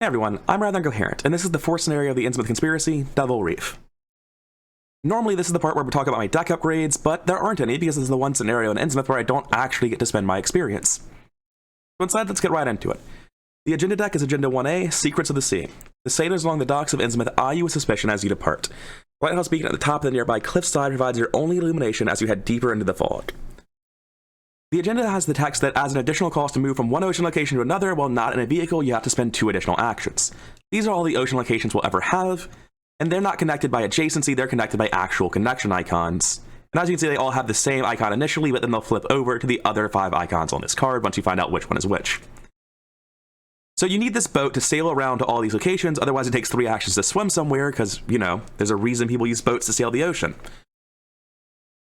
Hey everyone, I'm Rather Incoherent, and this is the fourth scenario of the Innsmouth Conspiracy, Devil Reef. Normally this is the part where we talk about my deck upgrades, but there aren't any because this is the one scenario in Innsmouth where I don't actually get to spend my experience. So instead, let's get right into it. The agenda deck is Agenda 1A, Secrets of the Sea. The sailors along the docks of Innsmouth eye you with suspicion as you depart. Lighthouse beacon at the top of the nearby cliffside provides your only illumination as you head deeper into the fog. The agenda has the text that as an additional cost to move from one ocean location to another while not in a vehicle, you have to spend 2 additional actions. These are all the ocean locations will ever have, and they're not connected by adjacency, they're connected by actual connection icons. And as you can see, they all have the same icon initially, but then they'll flip over to the other 5 icons on this card once you find out which one is which. So you need this boat to sail around to all these locations, otherwise it takes 3 actions to swim somewhere, because, you know, there's a reason people use boats to sail the ocean.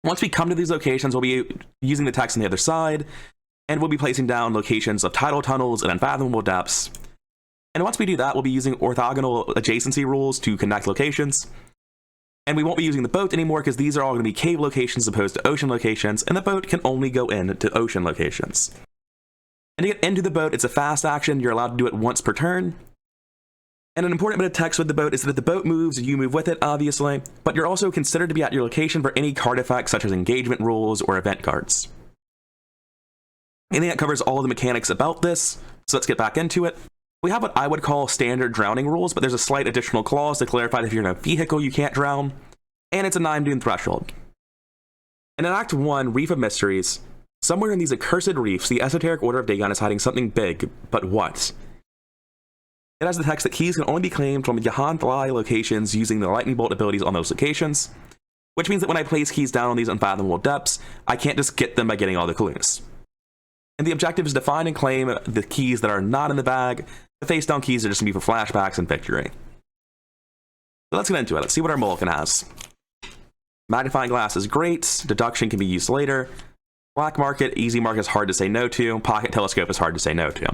Once we come to these locations, we'll be using the text on the other side, and we'll be placing down locations of tidal tunnels and unfathomable depths. And once we do that, we'll be using orthogonal adjacency rules to connect locations. And we won't be using the boat anymore because these are all going to be cave locations as opposed to ocean locations, and the boat can only go into ocean locations. And to get into the boat, it's a fast action. You're allowed to do it once per turn. And an important bit of text with the boat is that if the boat moves, you move with it, obviously, but you're also considered to be at your location for any card effects such as engagement rules or event cards. Anything that covers all of the mechanics about this, so let's get back into it. We have what I would call standard drowning rules, but there's a slight additional clause to clarify that if you're in a vehicle, you can't drown, and it's a 9 dune threshold. And in Act 1, Reef of Mysteries, somewhere in these accursed reefs, the esoteric Order of Dagon is hiding something big, but what? It has the text that keys can only be claimed from Jahan-Thlai locations using the lightning bolt abilities on those locations, which means that when I place keys down on these unfathomable depths, I can't just get them by getting all the clues. And the objective is to find and claim the keys that are not in the bag. The face-down keys are just going to be for flashbacks and victory. So let's get into it. Let's see what our mulligan has. Magnifying glass is great. Deduction can be used later. Black market, easy mark is hard to say no to. Pocket telescope is hard to say no to.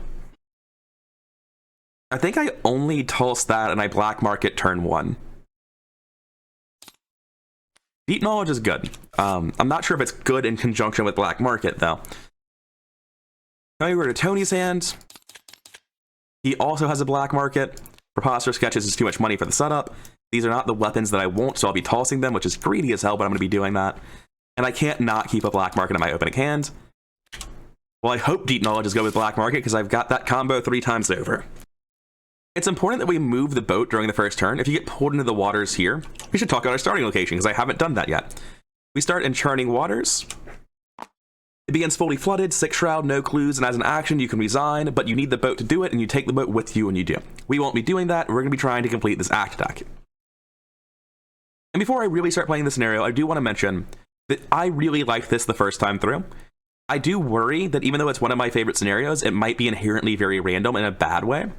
I think I only toss that and I black market turn 1. Deep knowledge is good. I'm not sure if it's good in conjunction with black market though. Now we go to Tony's hand. He also has a black market. Preposterous sketches is too much money for the setup. These are not the weapons that I want, so I'll be tossing them, which is greedy as hell, but I'm going to be doing that. And I can't not keep a black market in my opening hand. Well, I hope deep knowledge is good with black market because I've got that combo 3 times over. It's important that we move the boat during the first turn. If you get pulled into the waters here, we should talk about our starting location because I haven't done that yet. We start in churning waters. It begins fully flooded, 6 shroud, no clues, and as an action you can resign, but you need the boat to do it and you take the boat with you when you do. We won't be doing that. We're going to be trying to complete this act deck. And before I really start playing the scenario, I do want to mention that I really liked this the first time through. I do worry that even though it's one of my favorite scenarios, it might be inherently very random in a bad way.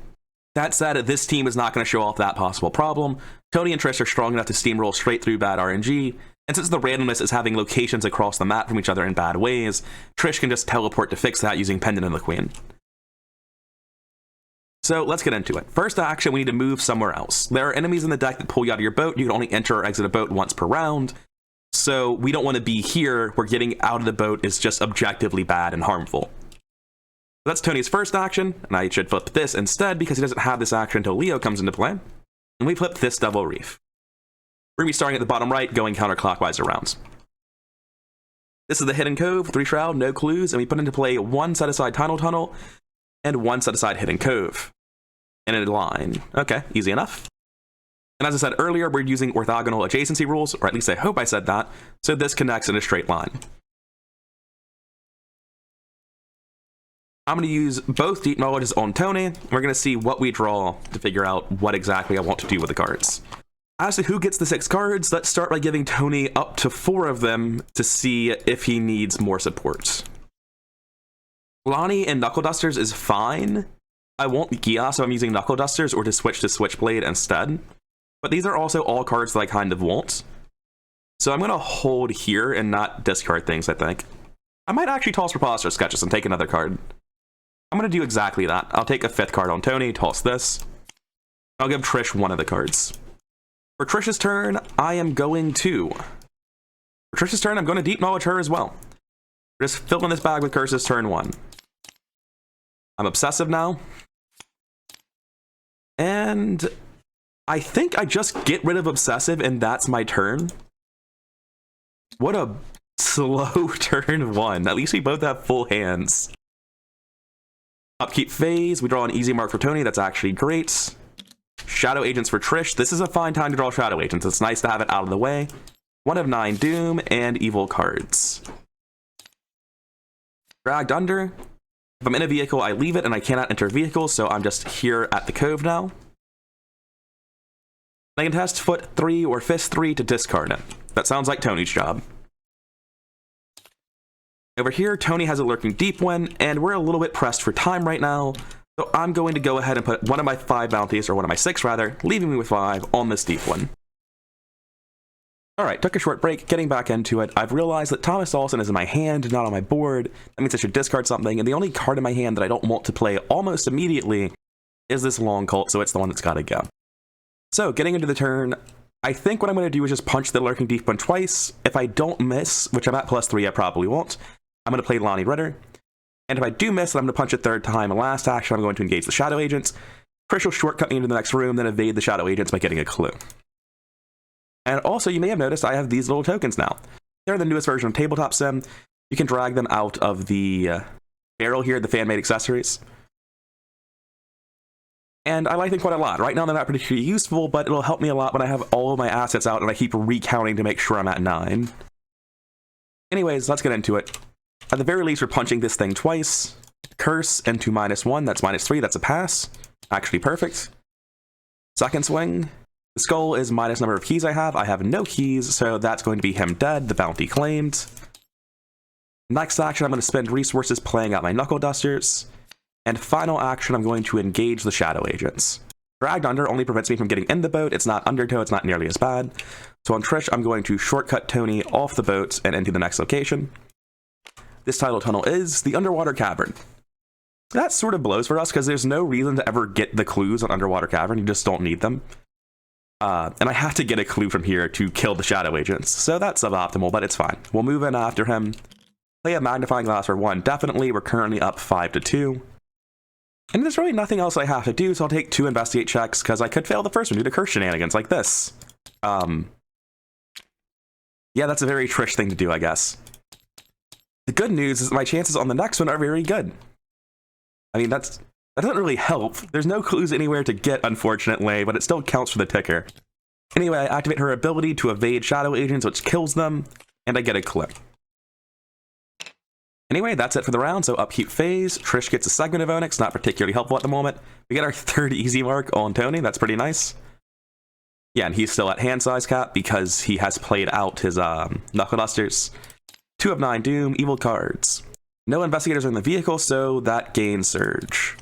That said, this team is not going to show off that possible problem. Tony and Trish are strong enough to steamroll straight through bad RNG, and since the randomness is having locations across the map from each other in bad ways, Trish can just teleport to fix that using Pendant of the Queen. So let's get into it. First action, we need to move somewhere else. There are enemies in the deck that pull you out of your boat. You can only enter or exit a boat once per round, so we don't want to be here where getting out of the boat is just objectively bad and harmful. That's Tony's first action, and I should flip this instead because he doesn't have this action until Leo comes into play. And we flip this Devil Reef. We're going to be starting at the bottom right, going counterclockwise around. This is the Hidden Cove, 3 shroud, no clues, and we put into play 1 set-aside tidal tunnel and 1 set-aside Hidden Cove. In a line. Okay, easy enough. And as I said earlier, we're using orthogonal adjacency rules, or at least I hope I said that, so this connects in a straight line. I'm going to use both deep knowledges on Tony. We're going to see what we draw to figure out what exactly I want to do with the cards. As to who gets the 6 cards, let's start by giving Tony up to 4 of them to see if he needs more support. Lonnie and Knuckle Dusters is fine. I won't Gia, so I'm using Knuckle Dusters or to switch to Switchblade instead. But these are also all cards that I kind of want. So I'm going to hold here and not discard things, I think. I might actually toss Preposterous Sketches and take another card. I'm going to do exactly that. I'll take a 5th card on Tony, toss this. I'll give Trish 1 of the cards. For Trish's turn, I am going to... For Trish's turn, I'm going to Deep Knowledge her as well. We're just filling this bag with curses turn 1. I'm obsessive now. And I think I just get rid of Obsessive and that's my turn. What a slow turn one. At least we both have full hands. Upkeep phase, we draw an easy mark for Tony, that's actually great. Shadow Agents for Trish, this is a fine time to draw Shadow Agents, it's nice to have it out of the way. 1 of 9 Doom, and evil cards. Dragged under. If I'm in a vehicle, I leave it, and I cannot enter vehicles, so I'm just here at the cove now. I can test foot 3 or fist 3 to discard it. That sounds like Tony's job. Over here, Tony has a lurking deep one, and we're a little bit pressed for time right now, so I'm going to go ahead and put one of my 5 bounties, or one of my 6 rather, leaving me with 5 on this deep one. Alright, took a short break, getting back into it. I've realized that Thomas Olson is in my hand, not on my board. That means I should discard something, and the only card in my hand that I don't want to play almost immediately is this Long Cult, so it's the one that's gotta go. So, getting into the turn, I think what I'm going to do is just punch the Lurking Deep one twice. If I don't miss, which I'm at +3, I probably won't, I'm going to play Lonnie Ritter. And if I do miss, then I'm going to punch a 3rd time. And last action, I'm going to engage the Shadow Agents. Trish will shortcut me into the next room, then evade the Shadow Agents by getting a clue. And also, you may have noticed I have these little tokens now. They're the newest version of Tabletop Sim. You can drag them out of the barrel here, the fan-made accessories. And I like them quite a lot. Right now, they're not particularly useful, but it'll help me a lot when I have all of my assets out and I keep recounting to make sure I'm at 9. Anyways, let's get into it. At the very least, we're punching this thing twice. Curse into -1, that's -3, that's a pass. Actually perfect. Second swing. The skull is minus number of keys I have no keys, so that's going to be him dead, the bounty claimed. Next action, I'm going to spend resources playing out my Knuckle Dusters. And final action, I'm going to engage the Shadow Agents. Dragged under only prevents me from getting in the boat, it's not undertow, it's not nearly as bad. So on Trish, I'm going to shortcut Tony off the boat and into the next location. This title tunnel is the Underwater Cavern. That sort of blows for us because there's no reason to ever get the clues on Underwater Cavern, you just don't need them. And I have to get a clue from here to kill the Shadow Agents, so that's suboptimal, but it's fine. We'll move in after him. Play a Magnifying Glass for 1, definitely, we're currently up 5-2. And there's really nothing else I have to do, so I'll take 2 Investigate checks, because I could fail the first one due to curse shenanigans like this. Yeah, that's a very Trish thing to do, I guess. The good news is that my chances on the next one are very good. I mean, that doesn't really help. There's no clues anywhere to get, unfortunately, but it still counts for the ticker. Anyway, I activate her ability to evade Shadow Agents, which kills them, and I get a clue. Anyway, that's it for the round, so upkeep phase. Trish gets a segment of Onyx, not particularly helpful at the moment. We get our 3rd easy mark on Tony, that's pretty nice. Yeah, and he's still at hand size cap because he has played out his Knuckle Dusters. 2 of 9 Doom, evil cards. No investigators are in the vehicle, so that gains Surge.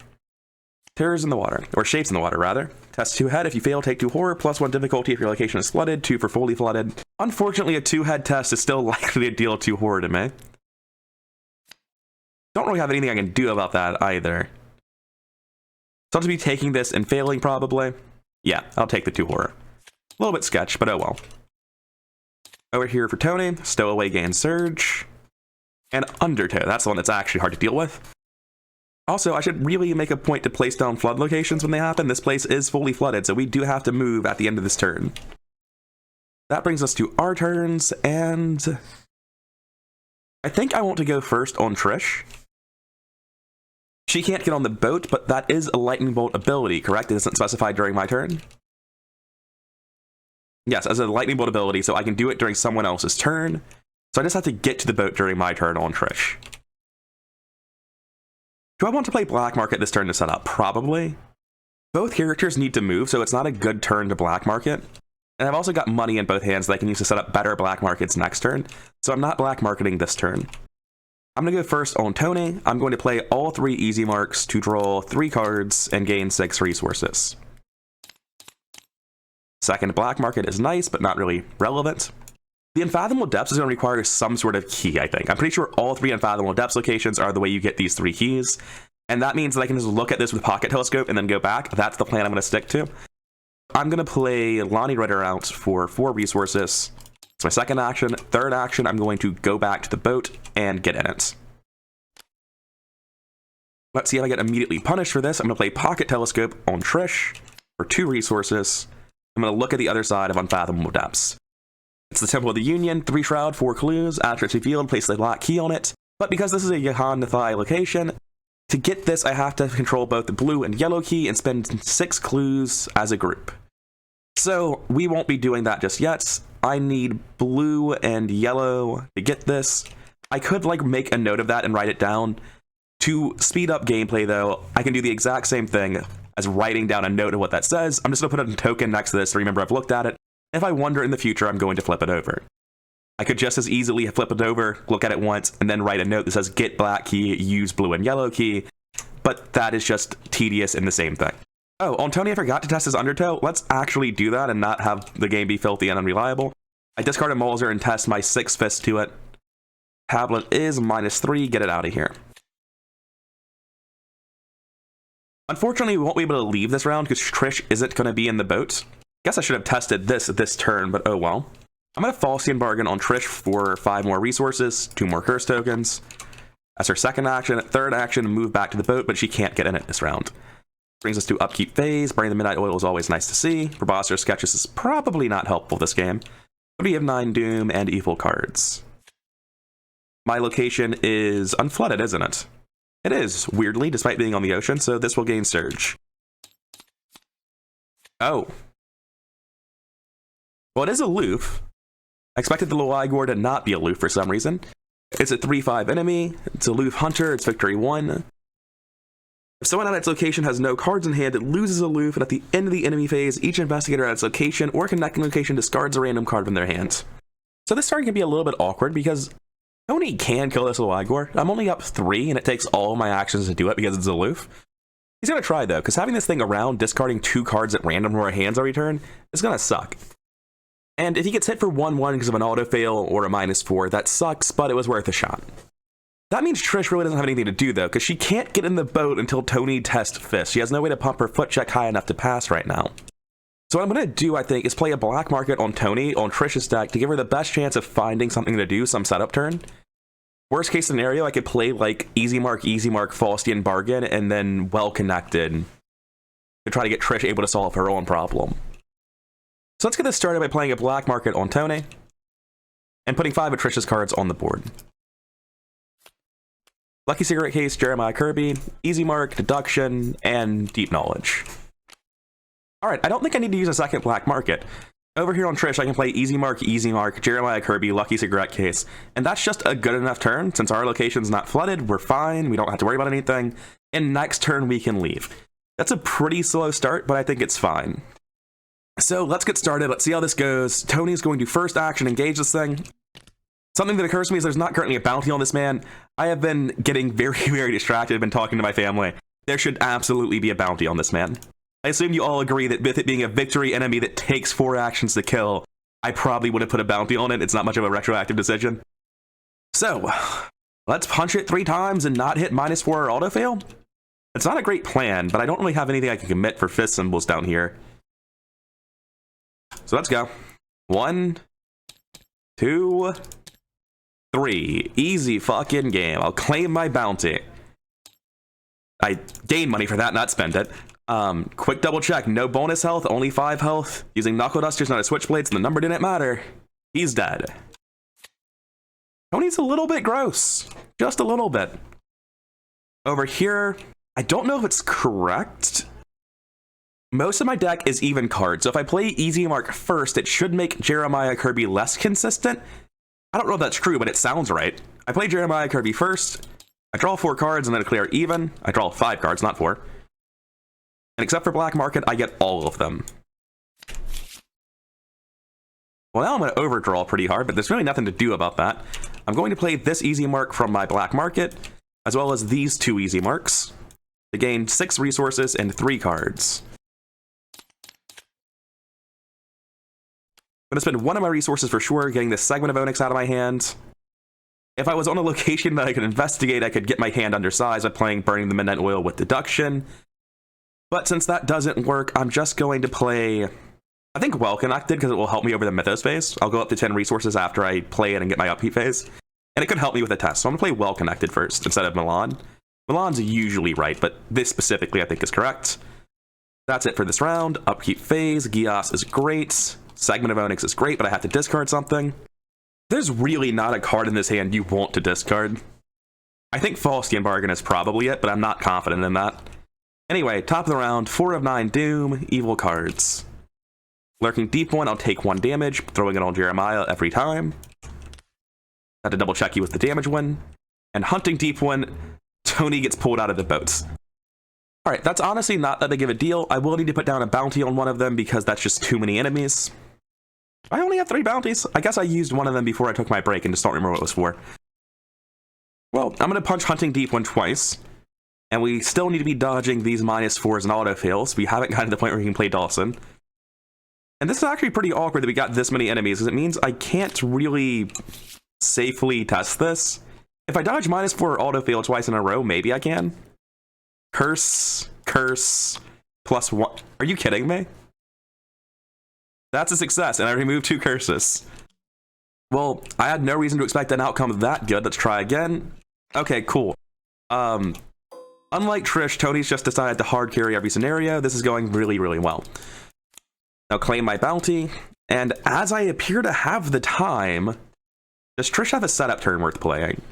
Terrors in the water, or Shapes in the water, rather. Test 2 head, if you fail, take 2 horror, +1 difficulty if your location is flooded, 2 for fully flooded. Unfortunately, a 2 head test is still likely to deal 2 horror to me. Don't really have anything I can do about that either. So I'll just be taking this and failing, probably. Yeah, I'll take the 2 horror. A little bit sketch, but oh well. Over here for Tony, Stowaway gains Surge. And Undertow, that's the one that's actually hard to deal with. Also, I should really make a point to place down flood locations when they happen. This place is fully flooded, so we do have to move at the end of this turn. That brings us to our turns, and I think I want to go first on Trish. She can't get on the boat, but that is a Lightning Bolt ability, correct? It isn't specified during my turn? Yes, as a Lightning Bolt ability, so I can do it during someone else's turn. So I just have to get to the boat during my turn on Trish. Do I want to play Black Market this turn to set up? Probably. Both characters need to move, so it's not a good turn to Black Market. And I've also got money in both hands that I can use to set up better Black Markets next turn, so I'm not Black Marketing this turn. I'm going to go first on Tony. I'm going to play all 3 easy marks to draw 3 cards and gain 6 resources. Second Black Market is nice, but not really relevant. The Unfathomable Depths is going to require some sort of key, I think. I'm pretty sure all 3 Unfathomable Depths locations are the way you get these 3 keys. And that means that I can just look at this with Pocket Telescope and then go back. That's the plan I'm going to stick to. I'm going to play Lonnie Ritter out for 4 resources. It's my second action. Third action, I'm going to go back to the boat and get in it. Let's see if I get immediately punished for this. I'm going to play Pocket Telescope on Trish. for 2 resources. I'm going to look at the other side of Unfathomable Depths. It's the Temple of the Union, 3 Shroud, 4 clues. After it's revealed, place the black key on it. But because this is a Yahan Nathai location, to get this, I have to control both the blue and yellow key and spend 6 clues as a group. So we won't be doing that just yet. I need blue and yellow to get this. I could like make a note of that and write it down. To speed up gameplay though, I can do the exact same thing as writing down a note of what that says. I'm just going to put a token next to this to remember I've looked at it. If I wonder in the future, I'm going to flip it over. I could just as easily flip it over, look at it once, and then write a note that says get black key, use blue and yellow key, but that is just tedious in the same thing. Oh, on Tony, I forgot to test his undertow. Let's actually do that and not have the game be filthy and unreliable. I discarded Mulzer and test my 6 fists to it. Tablet is -3, get it out of here. Unfortunately, we won't be able to leave this round because Trish isn't going to be in the boat. Guess I should have tested this turn, but oh well. I'm going to Faustian Bargain on Trish for 5 more resources, 2 more curse tokens. As her second action, third action, move back to the boat, but she can't get in it this round. Brings us to Upkeep phase. Burning the Midnight Oil is always nice to see. For boss or sketches is probably not helpful this game. But we have 9 Doom and Evil cards. My location is unflooded, isn't it? It is, weirdly, despite being on the ocean, so this will gain Surge. Oh. Well, it is aloof. I expected the Loigor to not be aloof for some reason. It's a 3/5 enemy. It's aloof hunter. It's victory 1. If someone at its location has no cards in hand, it loses aloof, and at the end of the enemy phase, each investigator at its location or connecting location discards a random card from their hand. So this turn can be a little bit awkward because Tony can kill this Loigor. I'm only up 3, and it takes all my actions to do it because it's aloof. He's going to try, though, because having this thing around, discarding 2 cards at random from our hands every turn, is going to suck. And if he gets hit for 1/1 because of an auto-fail or a -4, that sucks, but it was worth a shot. That means Trish really doesn't have anything to do, though, because she can't get in the boat until Tony tests Fist. She has no way to pump her foot check high enough to pass right now. So what I'm going to do, I think, is play a black market on Tony, on Trish's deck, to give her the best chance of finding something to do some setup turn. Worst case scenario, I could play, like, Easy Mark, Faustian Bargain, and then Well Connected to try to get Trish able to solve her own problem. So let's get this started by playing a black market on Tony and putting 5 of Trish's cards on the board. Lucky Cigarette Case, Jeremiah Kirby, Easy Mark, Deduction, and Deep Knowledge. Alright, I don't think I need to use a second black market. Over here on Trish, I can play Easy Mark, Jeremiah Kirby, Lucky Cigarette Case, and that's just a good enough turn. Since our location's not flooded, we're fine, we don't have to worry about anything, and next turn we can leave. That's a pretty slow start, but I think it's fine. So let's get started. Let's see how this goes. Tony's going to first action engage this thing. Something that occurs to me is there's not currently a bounty on this man. I have been getting very, very distracted. I've been talking to my family. There should absolutely be a bounty on this man. I assume you all agree that with it being a victory enemy that takes 4 actions to kill, I probably would have put a bounty on it. It's not much of a retroactive decision. So, let's punch it 3 times and not hit -4 or auto-fail. It's not a great plan, but I don't really have anything I can commit for fist symbols down here. So let's go. 1, 2, 3. Easy fucking game. I'll claim my bounty. I gain money for that, not spend it. Quick double check. No bonus health, only 5 health. Using knuckle dusters, not a switchblades, and the number didn't matter. He's dead. Tony's a little bit gross. Just a little bit. Over here, I don't know if it's correct. Most of my deck is even cards, so if I play Easy Mark first, it should make Jeremiah Kirby less consistent. I don't know if that's true, but it sounds right. I play Jeremiah Kirby first, I draw 4 cards and then declare even. I draw 5 cards, not 4. And except for Black Market, I get all of them. Well, now I'm going to overdraw pretty hard, but there's really nothing to do about that. I'm going to play this Easy Mark from my Black Market, as well as these 2 Easy Marks, to gain 6 resources and 3 cards. I'm going to spend 1 of my resources for sure, getting this segment of Onyx out of my hand. If I was on a location that I could investigate, I could get my hand undersized by playing Burning the Midnight Oil with Deduction. But since that doesn't work, I'm just going to play, I think, Well Connected, because it will help me over the Mythos phase. I'll go up to 10 resources after I play it and get my upkeep phase. And it could help me with the test. So I'm going to play Well Connected first, instead of Milan. Milan's usually right, but this specifically I think is correct. That's it for this round. Upkeep phase, Gios is great. Segment of Onyx is great, but I have to discard something. There's really not a card in this hand you want to discard. I think Faustian Bargain is probably it, but I'm not confident in that. Anyway, top of the round, 4 of 9 Doom, evil cards. Lurking Deep One, I'll take 1 damage, throwing it on Jeremiah every time. Have to double check you with the damage one. And Hunting Deep One, Tony gets pulled out of the boats. Alright, that's honestly not that big of a deal. I will need to put down a bounty on one of them because that's just too many enemies. I only have 3 bounties. I guess I used one of them before I took my break and just don't remember what it was for. Well, I'm going to punch Hunting Deep One twice. And we still need to be dodging these -4s and auto-fails. We haven't gotten to the point where we can play Dawson. And this is actually pretty awkward that we got this many enemies, because it means I can't really safely test this. If I dodge -4 or auto-fail twice in a row, maybe I can. Curse, curse, +1. Are you kidding me? That's a success, and I removed 2 curses. Well, I had no reason to expect an outcome that good. Let's try again. Okay, cool. Unlike Trish, Tony's just decided to hard carry every scenario. This is going really, really well. Now claim my bounty, and as I appear to have the time, does Trish have a setup turn worth playing?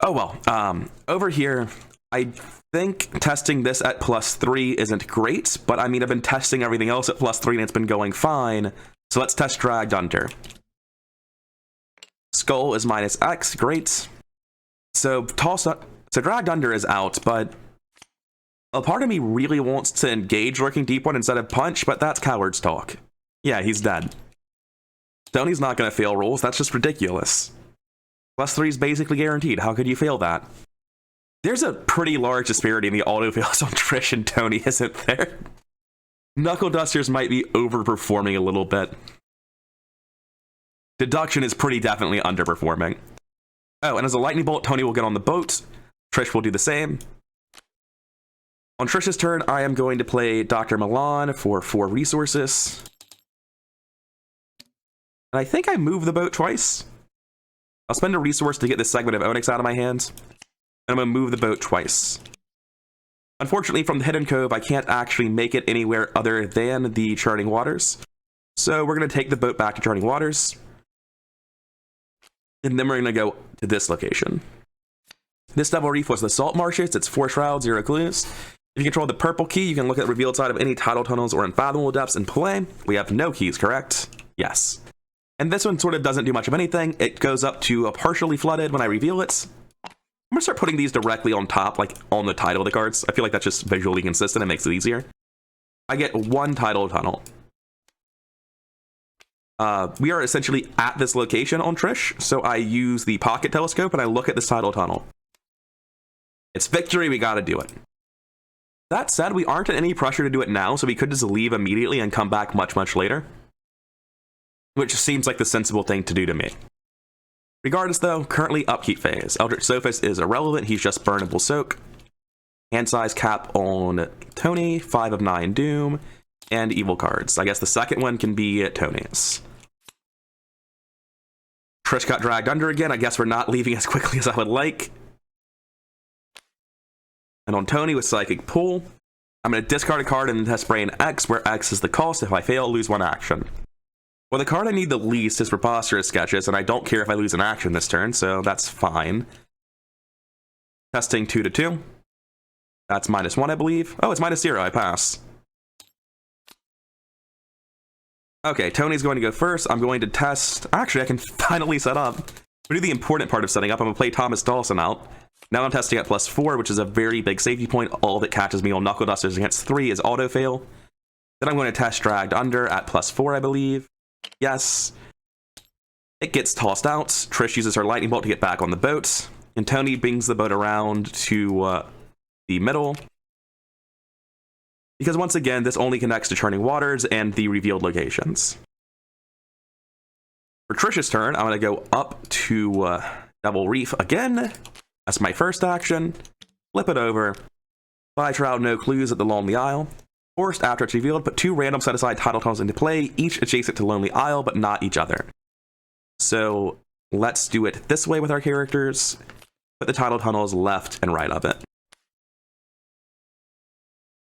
Oh well, over here, I think testing this at +3 isn't great, but I mean, I've been testing everything else at +3 and it's been going fine, so let's test Dragged Under. Skull is -X, great. So Dragged Under is out, but a part of me really wants to engage Lurking Deep One instead of punch, but that's coward's talk. Yeah, he's dead. Tony's not going to fail rolls, that's just ridiculous. +3 is basically guaranteed, how could you fail that? There's a pretty large disparity in the auto-fails on Trish and Tony, isn't there? Knuckle Dusters might be overperforming a little bit. Deduction is pretty definitely underperforming. Oh, and as a lightning bolt, Tony will get on the boat. Trish will do the same. On Trish's turn, I am going to play Dr. Milan for 4 resources. And I think I moved the boat twice. I'll spend a resource to get this segment of Onyx out of my hands. And I'm going to move the boat twice. Unfortunately, from the Hidden Cove, I can't actually make it anywhere other than the Churning Waters. So we're going to take the boat back to Churning Waters. And then we're going to go to this location. This Devil Reef was the Salt Marshes. It's 4 shrouds, 0 clues. If you control the purple key, you can look at the revealed side of any tidal tunnels or unfathomable depths in play. We have no keys, correct? Yes. And this one sort of doesn't do much of anything. It goes up to a partially flooded when I reveal it. I'm going to start putting these directly on top, like on the title of the cards. I feel like that's just visually consistent and makes it easier. I get 1 tidal tunnel. We are essentially at this location on Trish, so I use the pocket telescope and I look at this tidal tunnel. It's victory, we gotta do it. That said, we aren't in any pressure to do it now, so we could just leave immediately and come back much, much later. Which seems like the sensible thing to do to me. Regardless though, currently upkeep phase. Eldritch Sophist is irrelevant, he's just burnable soak. Hand size cap on Tony, 5 of 9 Doom, and evil cards. I guess the second one can be Tony's. Trish got dragged under again. I guess we're not leaving as quickly as I would like. And on Tony with Psychic Pull, I'm going to discard a card and then test Brain X, where X is the cost. If I fail, lose 1 action. Well, the card I need the least is Preposterous Sketches, and I don't care if I lose an action this turn, so that's fine. Testing 2 to 2. That's -1, I believe. Oh, it's -0. I pass. Okay, Tony's going to go first. I'm going to test... Actually, I can finally set up. We do the important part of setting up. I'm going to play Thomas Dawson out. Now I'm testing at +4, which is a very big safety point. All that catches me on Knuckle Dusters against 3 is auto-fail. Then I'm going to test Dragged Under at +4, I believe. Yes. It gets tossed out. Trish uses her Lightning Bolt to get back on the boat. And Tony brings the boat around to the middle. Because once again, this only connects to Churning Waters and the revealed locations. For Trish's turn, I'm going to go up to Devil Reef again. That's my first action. Flip it over. 5 shroud, no clues at the Lonely Isle. Forced after it's revealed, put 2 random set-aside tidal tunnels into play, each adjacent to Lonely Isle, but not each other. So let's do it this way with our characters. Put the tidal tunnels left and right of it.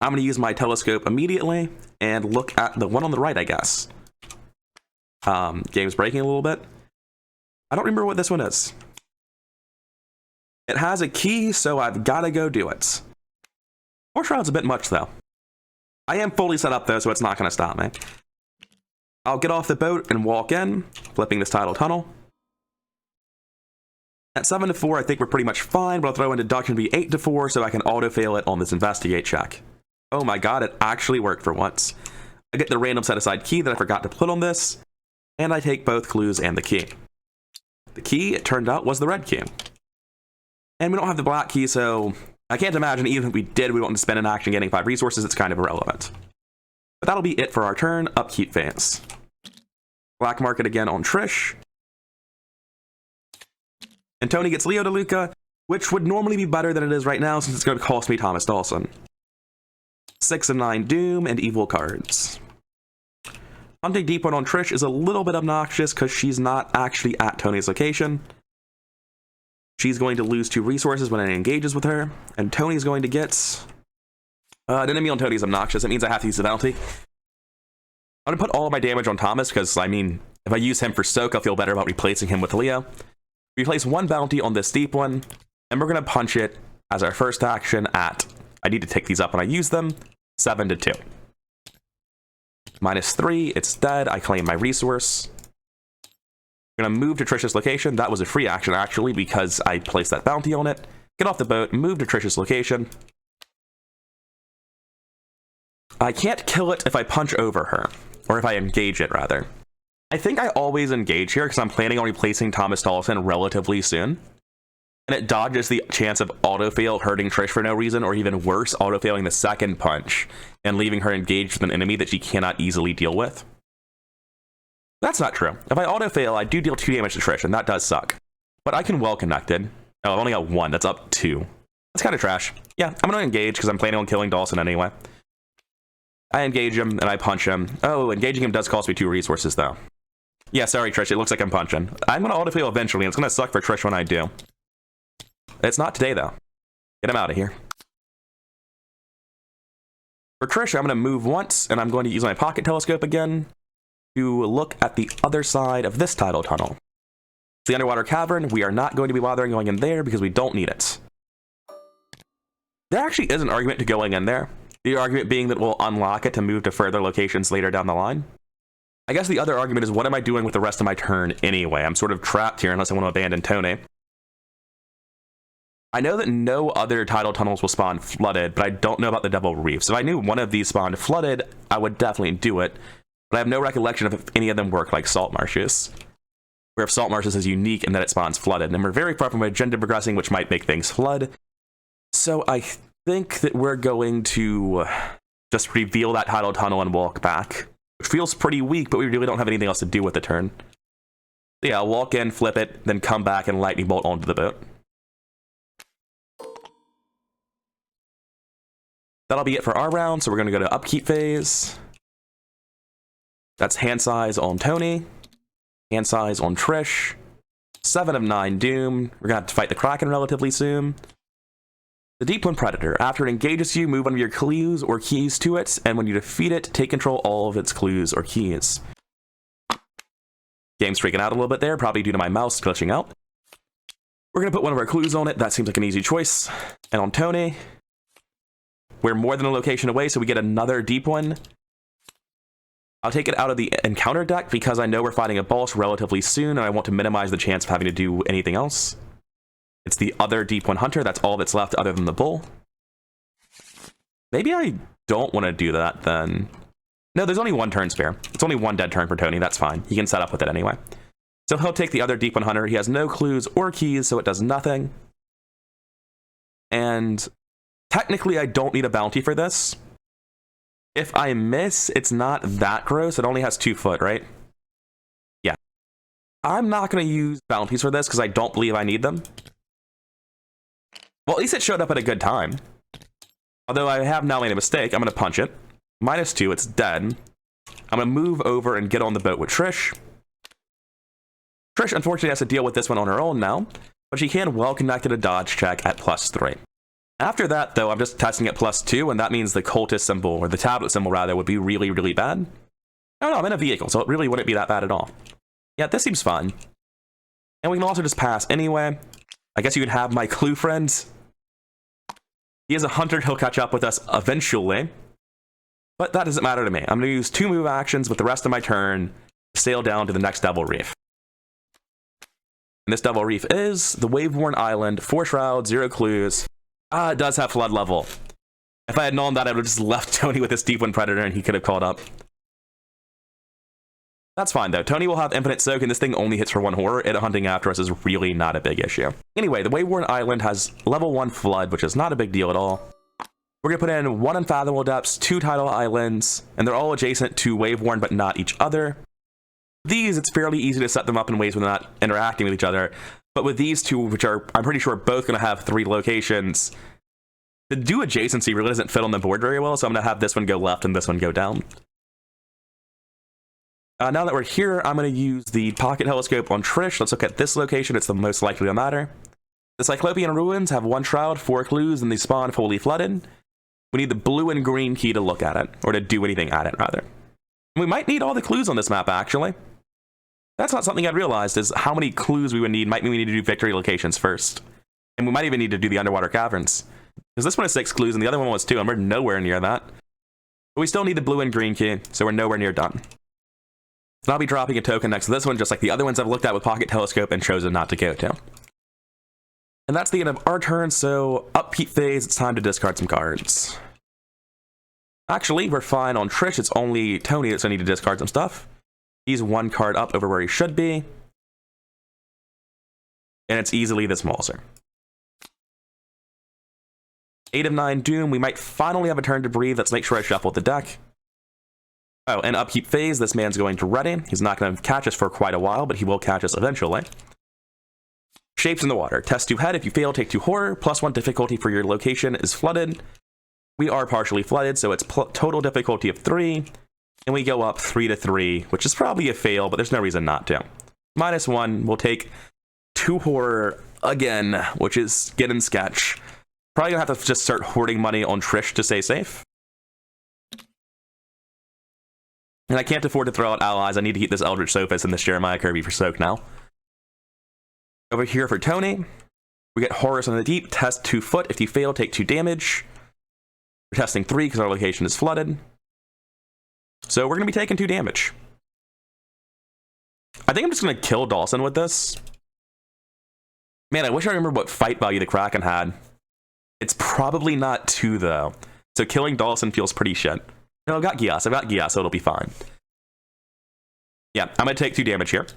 I'm going to use my telescope immediately and look at the one on the right, I guess. Game's breaking a little bit. I don't remember what this one is. It has a key, so I've got to go do it. 4 shrouds a bit much, though. I am fully set up, though, so it's not going to stop me. I'll get off the boat and walk in, flipping this tidal tunnel. At 7 to 4, I think we're pretty much fine, but I'll throw in deduction to be 8 to 4 so I can auto-fail it on this investigate check. Oh my god, it actually worked for once. I get the random set-aside key that I forgot to put on this, and I take both clues and the key. The key, it turned out, was the red key. And we don't have the black key, so I can't imagine even if we did, we want to spend an action getting 5 resources, it's kind of irrelevant. But that'll be it for our turn, upkeep phase. Black market again on Trish. And Tony gets Leo DeLuca, which would normally be better than it is right now since it's going to cost me Thomas Dawson. 6 and 9 Doom and Evil cards. Hunting Deep One on Trish is a little bit obnoxious because she's not actually at Tony's location. She's going to lose 2 resources when it engages with her, and Tony's going to get... an enemy on Tony is obnoxious. It means I have to use the bounty. I'm going to put all of my damage on Thomas because, I mean, if I use him for soak, I'll feel better about replacing him with Leo. We place 1 bounty on this Deep One, and we're going to punch it as our first action at... I need to take these up when I use them. 7 to 2. -3, it's dead. I claim my resource. I'm going to move to Trish's location. That was a free action, actually, because I placed that bounty on it. Get off the boat, move to Trish's location. I can't kill it if I punch over her, or if I engage it, rather. I think I always engage here because I'm planning on replacing Thomas Dawson relatively soon. And it dodges the chance of auto-fail hurting Trish for no reason, or even worse, auto-failing the second punch and leaving her engaged with an enemy that she cannot easily deal with. That's not true. If I auto-fail, I do deal 2 damage to Trish, and that does suck. But I can well connected. Oh, I've only got 1. That's up 2. That's kind of trash. Yeah, I'm going to engage because I'm planning on killing Dawson anyway. I engage him, and I punch him. Oh, engaging him does cost me 2 resources, though. Yeah, sorry, Trish. It looks like I'm punching. I'm going to auto-fail eventually, and it's going to suck for Trish when I do. It's not today, though. Get him out of here. For Trish, I'm going to move once, and I'm going to use my pocket telescope again to look at the other side of this tidal tunnel. It's the underwater cavern. We are not going to be bothering going in there because we don't need it. There actually is an argument to going in there. The argument being that we'll unlock it to move to further locations later down the line. I guess the other argument is, what am I doing with the rest of my turn anyway? I'm sort of trapped here unless I want to abandon Tony. I know that no other tidal tunnels will spawn flooded, but I don't know about the Devil Reef. So if I knew one of these spawned flooded, I would definitely do it. But I have no recollection of if any of them work like salt marshes. Where if salt marshes is unique in that it spawns flooded. And we're very far from agenda progressing, which might make things flood. So I think that we're going to just reveal that tidal tunnel and walk back. Which feels pretty weak, but we really don't have anything else to do with the turn. So yeah, I'll walk in, flip it, then come back and lightning bolt onto the boat. That'll be it for our round, so we're going to go to upkeep phase. That's hand size on Tony. Hand size on Trish. 7 of 9 Doom. We're going to have to fight the Kraken relatively soon. The Deep One Predator. After it engages you, move one of your clues or keys to it, and when you defeat it, take control all of its clues or keys. Game's freaking out a little bit there, probably due to my mouse glitching out. We're going to put one of our clues on it. That seems like an easy choice. And on Tony, we're more than a location away, so we get another Deep One. I'll take it out of the encounter deck because I know we're fighting a boss relatively soon, and I want to minimize the chance of having to do anything else. It's the other Deep One Hunter. That's all that's left other than the bull. Maybe I don't want to do that, then. No, there's only 1 turn spare. It's only 1 dead turn for Tony. That's fine. He can set up with it anyway. So he'll take the other Deep One Hunter. He has no clues or keys, so it does nothing. And technically, I don't need a bounty for this. If I miss, it's not that gross. It only has 2 foot, right? Yeah. I'm not going to use bounties for this because I don't believe I need them. Well, at least it showed up at a good time. Although I have now made a mistake, I'm going to punch it. -2, it's dead. I'm going to move over and get on the boat with Trish. Trish, unfortunately, has to deal with this one on her own now, but she can well connect a dodge check at +3. After that, though, I'm just testing at +2, and that means the cultist symbol, or the tablet symbol, rather, would be really, really bad. Oh no, I'm in a vehicle, so it really wouldn't be that bad at all. Yeah, this seems fun. And we can also just pass anyway. I guess you could have my clue friend. He is a hunter, he'll catch up with us eventually. But that doesn't matter to me. I'm going to use 2 move actions with the rest of my turn to sail down to the next Devil Reef. And this Devil Reef is the Wave-worn Island, 4 shrouds, 0 clues. It does have flood level. If I had known that, I would have just left Tony with this Deep Wind Predator and he could have caught up. That's fine, though. Tony will have Infinite Soak, and this thing only hits for 1 horror. It hunting after us is really not a big issue. Anyway, the Wave-worn Island has level 1 flood, which is not a big deal at all. We're going to put in 1 Unfathomable Depths, 2 Tidal Islands, and they're all adjacent to Wave-worn, but not each other. These, it's fairly easy to set them up in ways where they're not interacting with each other. But with these two, which are, I'm pretty sure, both going to have 3 locations, the do adjacency really doesn't fit on the board very well, so I'm going to have this one go left and this one go down. Now that we're here, I'm going to use the pocket telescope on Trish. Let's look at this location. It's the most likely to matter. The Cyclopean Ruins have 1 shroud, 4 clues, and they spawn fully flooded. We need the blue and green key to look at it, or to do anything at it, rather. We might need all the clues on this map, actually. That's not something I'd realized, is how many clues we would need. Might mean we need to do victory locations first. And we might even need to do the underwater caverns. Because this one has 6 clues, and the other one was 2, and we're nowhere near that. But we still need the blue and green key, so we're nowhere near done. So I'll be dropping a token next to this one, just like the other ones I've looked at with Pocket Telescope and chosen not to go to. And that's the end of our turn, so upkeep phase, it's time to discard some cards. Actually, we're fine on Trish, it's only Tony that's going to need to discard some stuff. He's 1 card up over where he should be. And it's easily this Mauser. 8 of 9 Doom, we might finally have a turn to breathe. Let's make sure I shuffle the deck. Oh, and upkeep phase, this man's going to ready. He's not going to catch us for quite a while, but he will catch us eventually. Shapes in the water. Test 2 head. If you fail, take 2 horror. +1 difficulty for your location is flooded. We are partially flooded, so it's total difficulty of 3. And we go up 3 to 3, which is probably a fail, but there's no reason not to. -1, we'll take 2 horror again, which is get in sketch. Probably gonna have to just start hoarding money on Trish to stay safe. And I can't afford to throw out allies. I need to keep this Eldritch Sophist and this Jeremiah Kirby for soak now. Over here for Tony, we get Horrors on the Deep. Test 2 foot. If you fail, take 2 damage. We're testing 3 because our location is flooded. So we're going to be taking 2 damage. I think I'm just going to kill Dawson with this. Man, I wish I remember what fight value the Kraken had. It's probably not 2, though. So killing Dawson feels pretty shit. No, I've got Gias, so it'll be fine. Yeah, I'm going to take 2 damage here.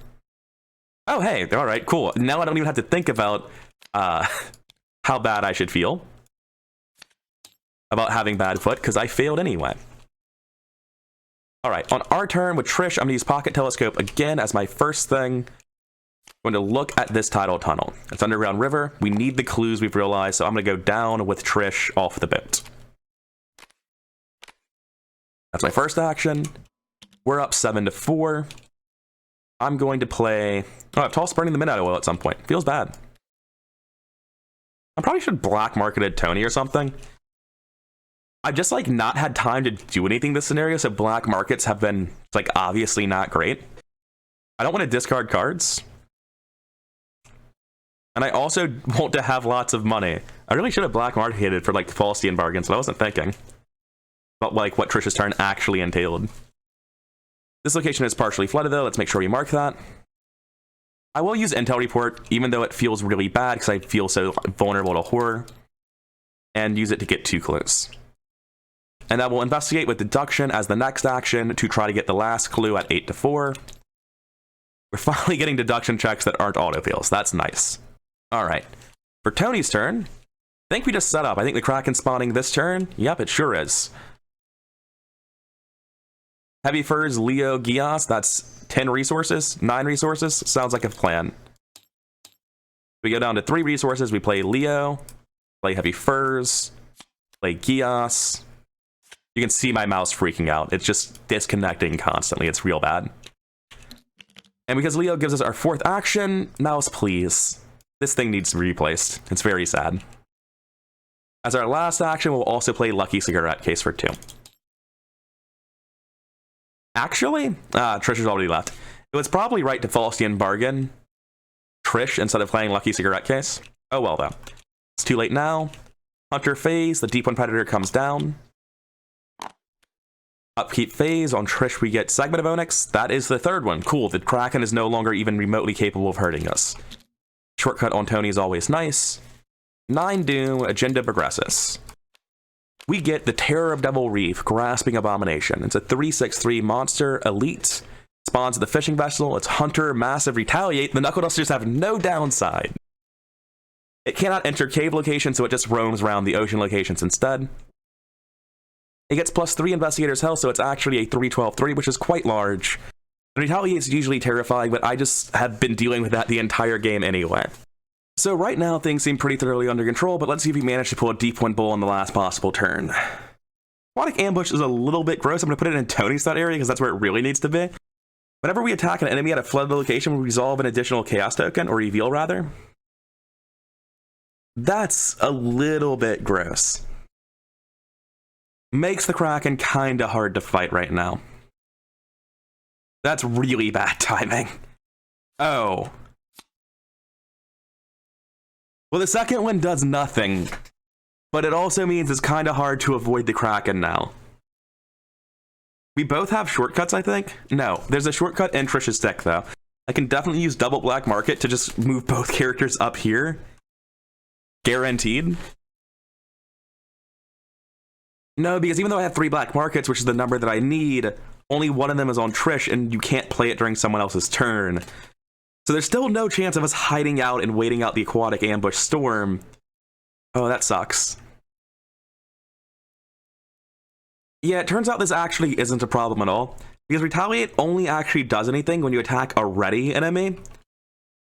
Oh, hey, alright, cool. Now I don't even have to think about how bad I should feel about having bad foot, because I failed anyway. Alright, on our turn with Trish, I'm going to use Pocket Telescope again as my first thing. I'm going to look at this tidal tunnel. It's underground river. We need the clues, we've realized, so I'm going to go down with Trish off the boat. That's my first action. We're up 7 to 4. I'm going to play... Oh, I've tossed Burning the Midnight Oil at some point. Feels bad. I probably should black marketed Tony or something. I've just, like, not had time to do anything this scenario, so black markets have been, like, obviously not great. I don't want to discard cards. And I also want to have lots of money. I really should have black marketed for, like, Faustian bargains, but I wasn't thinking about, like, what Trish's turn actually entailed. This location is partially flooded, though. Let's make sure we mark that. I will use Intel Report, even though it feels really bad, because I feel so vulnerable to horror, and use it to get 2 clues. And I will investigate with deduction as the next action to try to get the last clue at 8 to 4. We're finally getting deduction checks that aren't autofills. That's nice. Alright. For Tony's turn, I think we just set up. I think the Kraken spawning this turn. Yep, it sure is. Heavy Furs, Leo, Gias. That's 10 resources, 9 resources. Sounds like a plan. We go down to 3 resources. We play Leo, play Heavy Furs, play Gias. You can see my mouse freaking out. It's just disconnecting constantly. It's real bad. And because Leo gives us our 4th action, mouse please. This thing needs to be replaced. It's very sad. As our last action, we'll also play Lucky Cigarette Case for 2. Actually, Trish has already left. It was probably right to Faustian bargain Trish instead of playing Lucky Cigarette Case. Oh well, though. It's too late now. Hunter phase, the Deep One Predator comes down. Upkeep phase, on Trish we get Segment of Onyx. That is the third one. Cool, the Kraken is no longer even remotely capable of hurting us. Shortcut on Tony is always nice. 9 Doom, Agenda Progressus. We get the Terror of Devil Reef, Grasping Abomination. It's a 3/6/3 monster, elite. Spawns at the fishing vessel. It's Hunter, Massive, Retaliate. The Knuckle Dusters have no downside. It cannot enter cave locations, so it just roams around the ocean locations instead. It gets +3 Investigator's Health, so it's actually a 3/12/3, which is quite large. The Retaliate is usually terrifying, but I just have been dealing with that the entire game anyway. So right now, things seem pretty thoroughly under control, but let's see if we manage to pull a Deep One Bull on the last possible turn. Aquatic Ambush is a little bit gross. I'm going to put it in Tony's thought area, because that's where it really needs to be. Whenever we attack an enemy at a flooded location, we resolve an additional Chaos token, or reveal rather. That's a little bit gross. Makes the Kraken kinda hard to fight right now. That's really bad timing. Oh. Well, the second one does nothing, but it also means it's kinda hard to avoid the Kraken now. We both have shortcuts, I think? No, there's a shortcut in Trish's deck, though. I can definitely use double Black Market to just move both characters up here. Guaranteed. No, because even though I have 3 Black Markets, which is the number that I need, only one of them is on Trish, and you can't play it during someone else's turn. So there's still no chance of us hiding out and waiting out the Aquatic Ambush Storm. Oh, that sucks. Yeah, it turns out this actually isn't a problem at all, because Retaliate only actually does anything when you attack a ready enemy.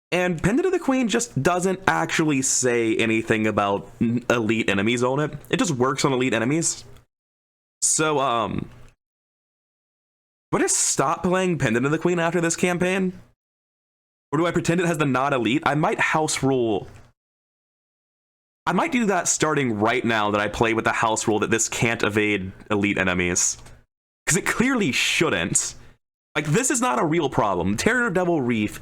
And Pendant of the Queen just doesn't actually say anything about elite enemies on it. It just works on elite enemies. So, do I just stop playing Pendant of the Queen after this campaign? Or do I pretend it has the not elite? I might house rule. I might do that starting right now that I play with the house rule that this can't evade elite enemies. Because it clearly shouldn't. Like, this is not a real problem. Terror of Devil Reef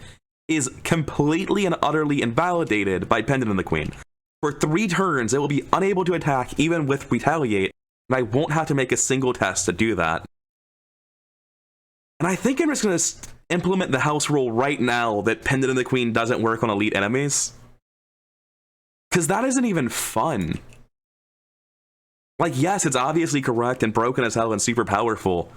is completely and utterly invalidated by Pendant of the Queen. For 3 turns, it will be unable to attack even with Retaliate, and I won't have to make a single test to do that. And I think I'm just going to implement the house rule right now that Pendant of the Queen doesn't work on elite enemies. Because that isn't even fun. Like, yes, it's obviously correct and broken as hell and super powerful.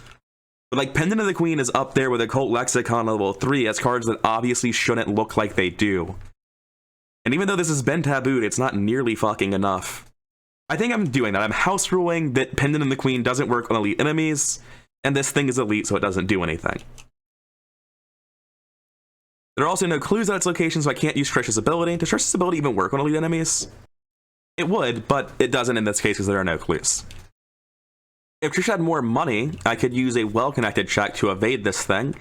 But, like, Pendant of the Queen is up there with Occult Lexicon level 3 as cards that obviously shouldn't look like they do. And even though this has been tabooed, it's not nearly fucking enough. I think I'm doing that. I'm house ruling that Pendant of the Queen doesn't work on elite enemies, and this thing is elite, so it doesn't do anything. There are also no clues at its location, so I can't use Trish's ability. Does Trish's ability even work on elite enemies? It would, but it doesn't in this case because there are no clues. If Trish had more money, I could use a well-connected check to evade this thing.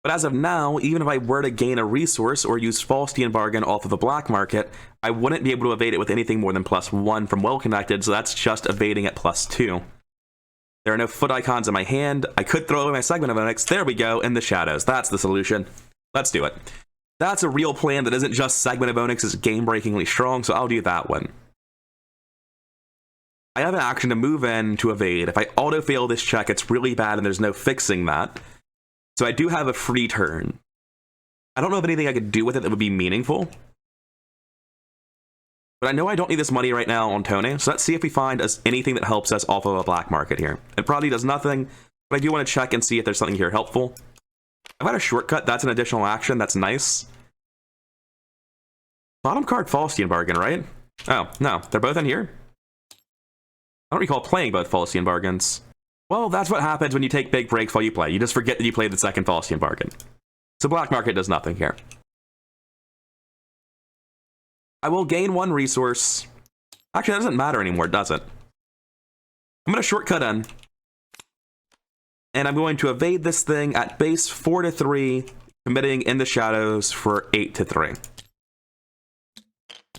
But as of now, even if I were to gain a resource or use Faustian Bargain off of the black market, I wouldn't be able to evade it with anything more than +1 from well-connected, so that's just evading at +2. There are no foot icons in my hand. I could throw away my Segment of Onyx. There we go, in the shadows. That's the solution. Let's do it. That's a real plan that isn't just Segment of Onyx, it's game-breakingly strong, so I'll do that one. I have an action to move in to evade. If I auto-fail this check, it's really bad and there's no fixing that. So I do have a free turn. I don't know of anything I could do with it that would be meaningful. But I know I don't need this money right now on Tony, so let's see if we find anything that helps us off of a black market here. It probably does nothing, but I do want to check and see if there's something here helpful. I've got a shortcut, that's an additional action, that's nice. Bottom card Faustian Bargain, right? Oh, no, they're both in here? I don't recall playing both Faustian Bargains. Well, that's what happens when you take big breaks while you play. You just forget that you played the second Faustian Bargain. So black market does nothing here. I will gain 1 resource. Actually, that doesn't matter anymore, does it? I'm going to shortcut in. And I'm going to evade this thing at base 4-3, committing in the shadows for 8-3.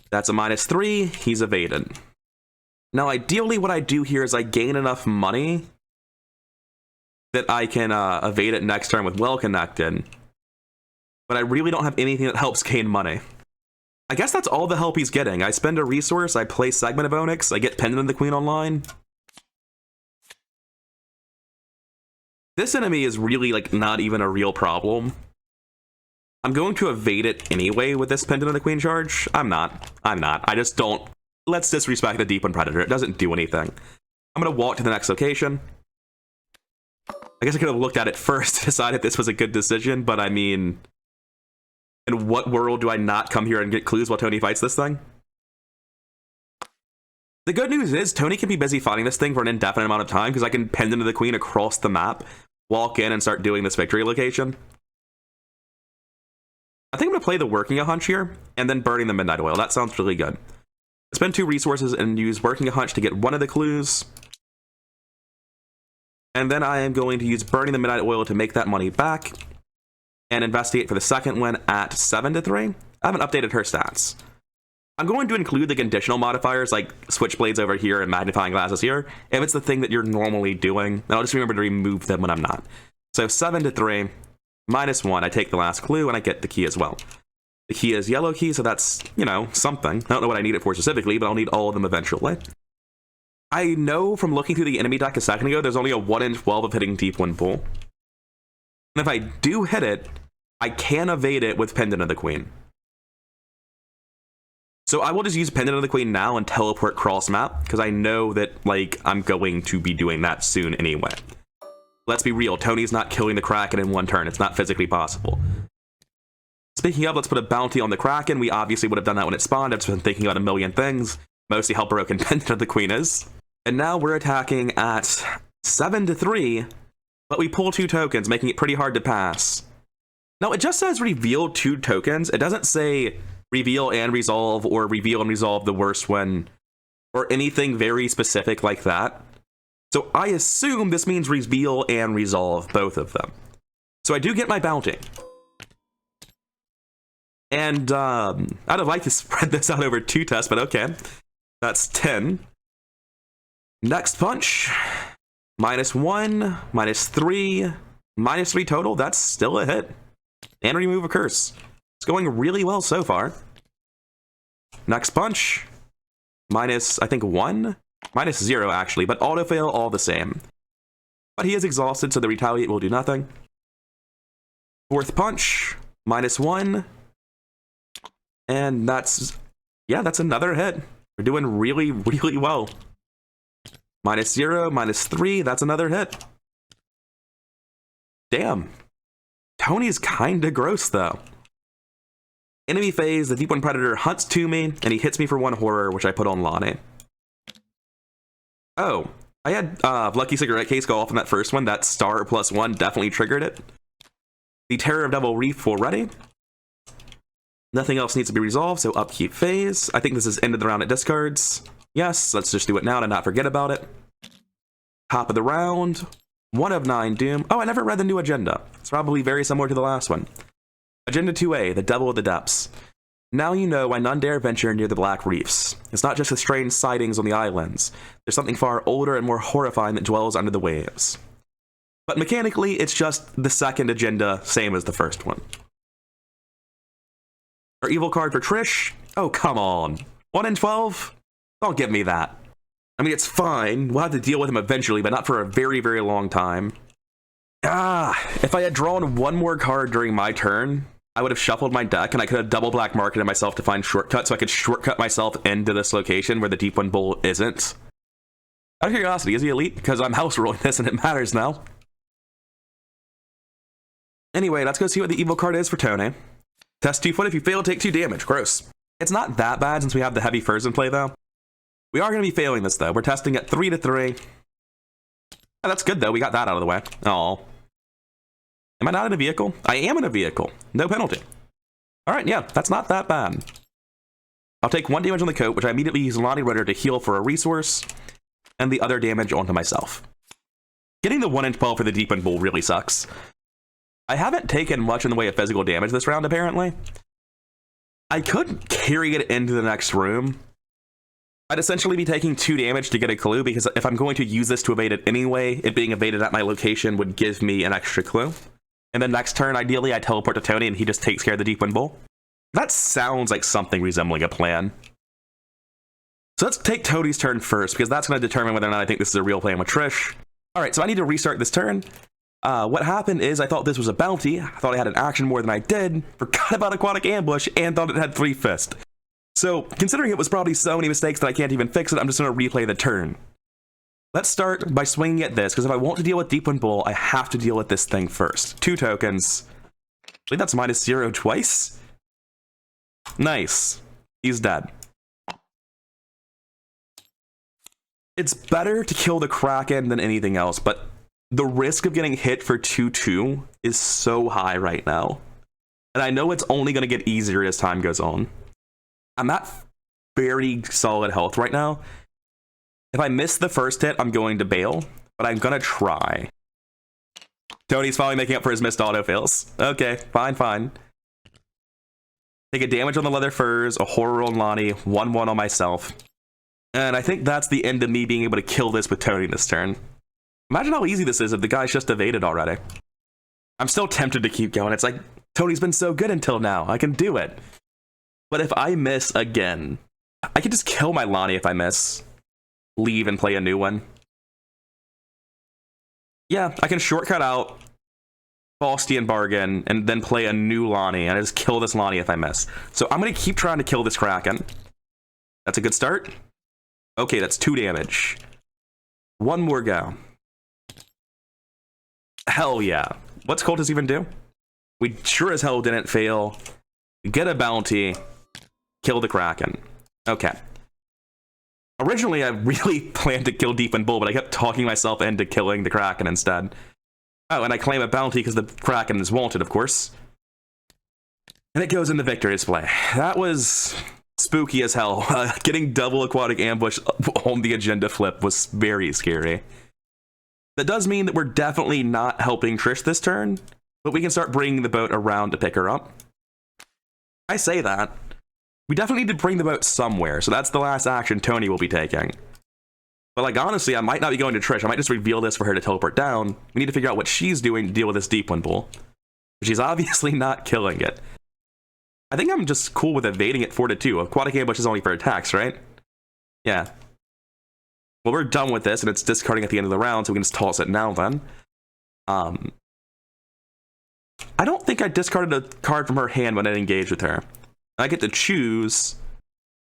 That's a -3, he's evaded. Now, ideally, what I do here is I gain enough money that I can evade it next turn with well connected. But I really don't have anything that helps gain money. I guess that's all the help he's getting. I spend a resource, I play Segment of Onyx, I get Pendant of the Queen online. This enemy is really, like, not even a real problem. I'm going to evade it anyway with this Pendant of the Queen charge. I'm not. I just don't. Let's disrespect the Deep Wind Predator. It doesn't do anything. I'm going to walk to the next location. I guess I could have looked at it first to decide if this was a good decision, but I mean, in what world do I not come here and get clues while Tony fights this thing? The good news is Tony can be busy fighting this thing for an indefinite amount of time because I can Pendant of the Queen across the map, walk in, and start doing this victory location. I think I'm going to play the Working a Hunch here, and then burning the Midnight Oil. That sounds really good. Spend 2 resources and use Working a Hunch to get one of the clues. And then I am going to use Burning the Midnight Oil to make that money back, and investigate for the second one at 7-3. I haven't updated her stats. I'm going to include the conditional modifiers like Switchblades over here and Magnifying Glasses here, if it's the thing that you're normally doing, and I'll just remember to remove them when I'm not. So 7-3, -1, I take the last clue, and I get the key as well. The key is yellow key, so that's, you know, something. I don't know what I need it for specifically, but I'll need all of them eventually. I know from looking through the enemy deck a second ago, there's only a 1 in 12 of hitting Deep Wind Pool. And if I do hit it, I can evade it with Pendant of the Queen. So I will just use Pendant of the Queen now and teleport cross map, because I know that, like, I'm going to be doing that soon anyway. Let's be real, Tony's not killing the Kraken in 1 turn. It's not physically possible. Speaking of, let's put a bounty on the Kraken. We obviously would have done that when it spawned. I've just been thinking about a million things, mostly how broken Pendant of the Queen is. And now we're attacking at 7-3, but we pull 2 tokens, making it pretty hard to pass. Now, it just says reveal 2 tokens. It doesn't say reveal and resolve, or reveal and resolve the worst one, or anything very specific like that. So I assume this means reveal and resolve both of them. So I do get my bounty. And I'd have liked to spread this out over 2 tests, but okay. That's 10. Next punch. -1, -3, -3 total. That's still a hit. And remove a curse. It's going really well so far. Next punch. I think 1? -0 actually, but autofail all the same. But he is exhausted, so the retaliate will do nothing. 4th punch. -1. And that's another hit. We're doing really, really well. -0, -3, that's another hit. Damn. Tony's kinda gross, though. Enemy phase, the Deep Wind Predator hunts to me, and he hits me for 1 horror, which I put on Lonnie. Oh, I had Lucky Cigarette Case go off in that first one. That star +1 definitely triggered it. The Terror of Devil Reef full ready. Nothing else needs to be resolved, so upkeep phase. I think this is end of the round at discards. Yes, let's just do it now to not forget about it. Top of the round. 1 of 9 Doom. Oh, I never read the new agenda. It's probably very similar to the last one. Agenda 2A, the Devil of the Depths. Now you know why none dare venture near the Black Reefs. It's not just the strange sightings on the islands. There's something far older and more horrifying that dwells under the waves. But mechanically, it's just the second agenda, same as the first one. Our evil card for Trish? Oh, come on. 1 in 12? Don't give me that. I mean, it's fine. We'll have to deal with him eventually, but not for a very, very long time. If I had drawn 1 more card during my turn, I would have shuffled my deck, and I could have double black marketed myself to find shortcuts, so I could shortcut myself into this location where the Deep Wind Bowl isn't. Out of curiosity, is he elite? Because I'm house rolling this, and it matters now. Anyway, let's go see what the evil card is for Tony. Test 2 foot. If you fail, take 2 damage. Gross. It's not that bad since we have the heavy furs in play, though. We are going to be failing this, though. We're testing at 3-3. Oh, that's good, though. We got that out of the way. Oh. Am I not in a vehicle? I am in a vehicle. No penalty. All right, yeah, that's not that bad. I'll take 1 damage on the coat, which I immediately use Lonnie Ritter to heal for a resource, and the other damage onto myself. Getting the 1 in 12 for the Deep Wind Bowl really sucks. I haven't taken much in the way of physical damage this round, apparently. I could carry it into the next room. I'd essentially be taking 2 damage to get a clue, because if I'm going to use this to evade it anyway, it being evaded at my location would give me an extra clue. And then next turn, ideally, I teleport to Tony and he just takes care of the Deep Wind Bowl. That sounds like something resembling a plan. So let's take Tony's turn first, because that's going to determine whether or not I think this is a real plan with Trish. Alright, so I need to restart this turn. What happened is I thought this was a bounty. I thought I had an action more than I did, forgot about Aquatic Ambush, and thought it had 3 Fist. So, considering it was probably so many mistakes that I can't even fix it, I'm just going to replay the turn. Let's start by swinging at this, because if I want to deal with Deep Wind Bowl, I have to deal with this thing first. 2 tokens. I believe that's -0 twice. Nice. He's dead. It's better to kill the Kraken than anything else, but the risk of getting hit for 2/2 is so high right now. And I know it's only going to get easier as time goes on. I'm at very solid health right now. If I miss the first hit, I'm going to bail, but I'm going to try. Tony's finally making up for his missed autofails. Okay, fine. Take a damage on the leather furs, a horror on Lonnie, 1/1 on myself. And I think that's the end of me being able to kill this with Tony this turn. Imagine how easy this is if the guy's just evaded already. I'm still tempted to keep going. It's like, Tony's been so good until now. I can do it. But if I miss again, I can just kill my Lonnie if I miss. Leave and play a new one. Yeah, I can shortcut out Faustian Bargain and then play a new Lonnie and I just kill this Lonnie if I miss. So I'm going to keep trying to kill this Kraken. That's a good start. Okay, that's 2 damage. 1 more go. Hell yeah. What's Cultist even do? We sure as hell didn't fail. Get a bounty. Kill the Kraken. Okay. Originally, I really planned to kill Deep Wind Bull, but I kept talking myself into killing the Kraken instead. Oh, and I claim a bounty because the Kraken is wanted, of course. And it goes in the victory display. That was spooky as hell. Getting double Aquatic Ambush on the agenda flip was very scary. That does mean that we're definitely not helping Trish this turn, but we can start bringing the boat around to pick her up. I say that. We definitely need to bring the boat somewhere, so that's the last action Tony will be taking. But like, honestly, I might not be going to Trish. I might just reveal this for her to teleport down. We need to figure out what she's doing to deal with this Deep Wind Pool. She's obviously not killing it. I think I'm just cool with evading it 4-2. Aquatic Ambush is only for attacks, right? Yeah. Well, we're done with this, and it's discarding at the end of the round, so we can just toss it now then. I don't think I discarded a card from her hand when I engaged with her. I get to choose.